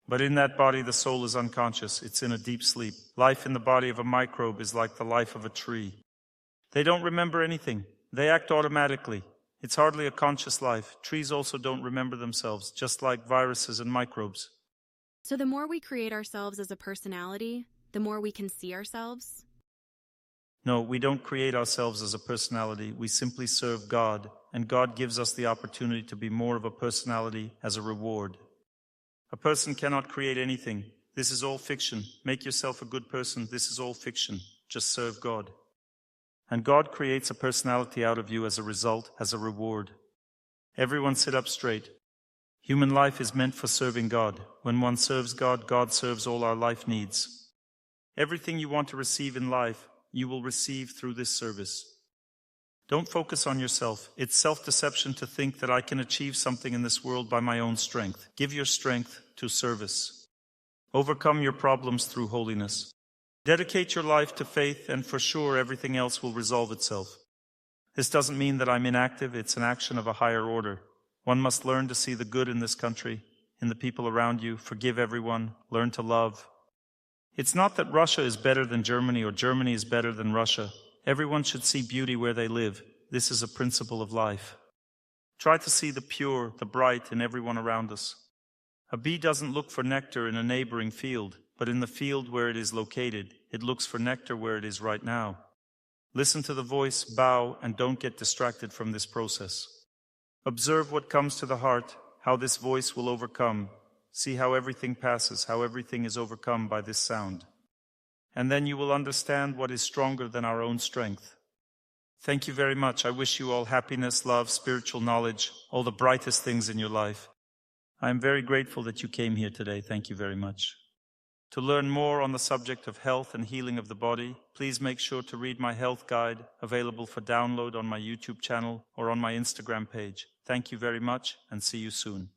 But in that body, the soul is unconscious. It's in a deep sleep. Life in the body of a microbe is like the life of a tree. They don't remember anything. They act automatically. It's hardly a conscious life. Trees also don't remember themselves, just like viruses and microbes. So the more we create ourselves as a personality, the more we can see ourselves? No, we don't create ourselves as a personality. We simply serve God, and God gives us the opportunity to be more of a personality as a reward. A person cannot create anything. This is all fiction. Make yourself a good person. This is all fiction. Just serve God. And God creates a personality out of you as a result, as a reward. Everyone sit up straight. Human life is meant for serving God. When one serves God, God serves all our life needs. Everything you want to receive in life, you will receive through this service. Don't focus on yourself. It's self-deception to think that I can achieve something in this world by my own strength. Give your strength to service. Overcome your problems through holiness. Dedicate your life to faith, and for sure everything else will resolve itself. This doesn't mean that I'm inactive. It's an action of a higher order. One must learn to see the good in this country, in the people around you, forgive everyone, learn to love. It's not that Russia is better than Germany or Germany is better than Russia. Everyone should see beauty where they live. This is a principle of life. Try to see the pure, the bright in everyone around us. A bee doesn't look for nectar in a neighboring field, but in the field where it is located. It looks for nectar where it is right now. Listen to the voice, bow, and don't get distracted from this process. Observe what comes to the heart, how this voice will overcome. See how everything passes, how everything is overcome by this sound. And then you will understand what is stronger than our own strength. Thank you very much. I wish you all happiness, love, spiritual knowledge, all the brightest things in your life. I am very grateful that you came here today. Thank you very much. To learn more on the subject of health and healing of the body, please make sure to read my health guide, available for download on my YouTube channel or on my Instagram page. Thank you very much, and see you soon.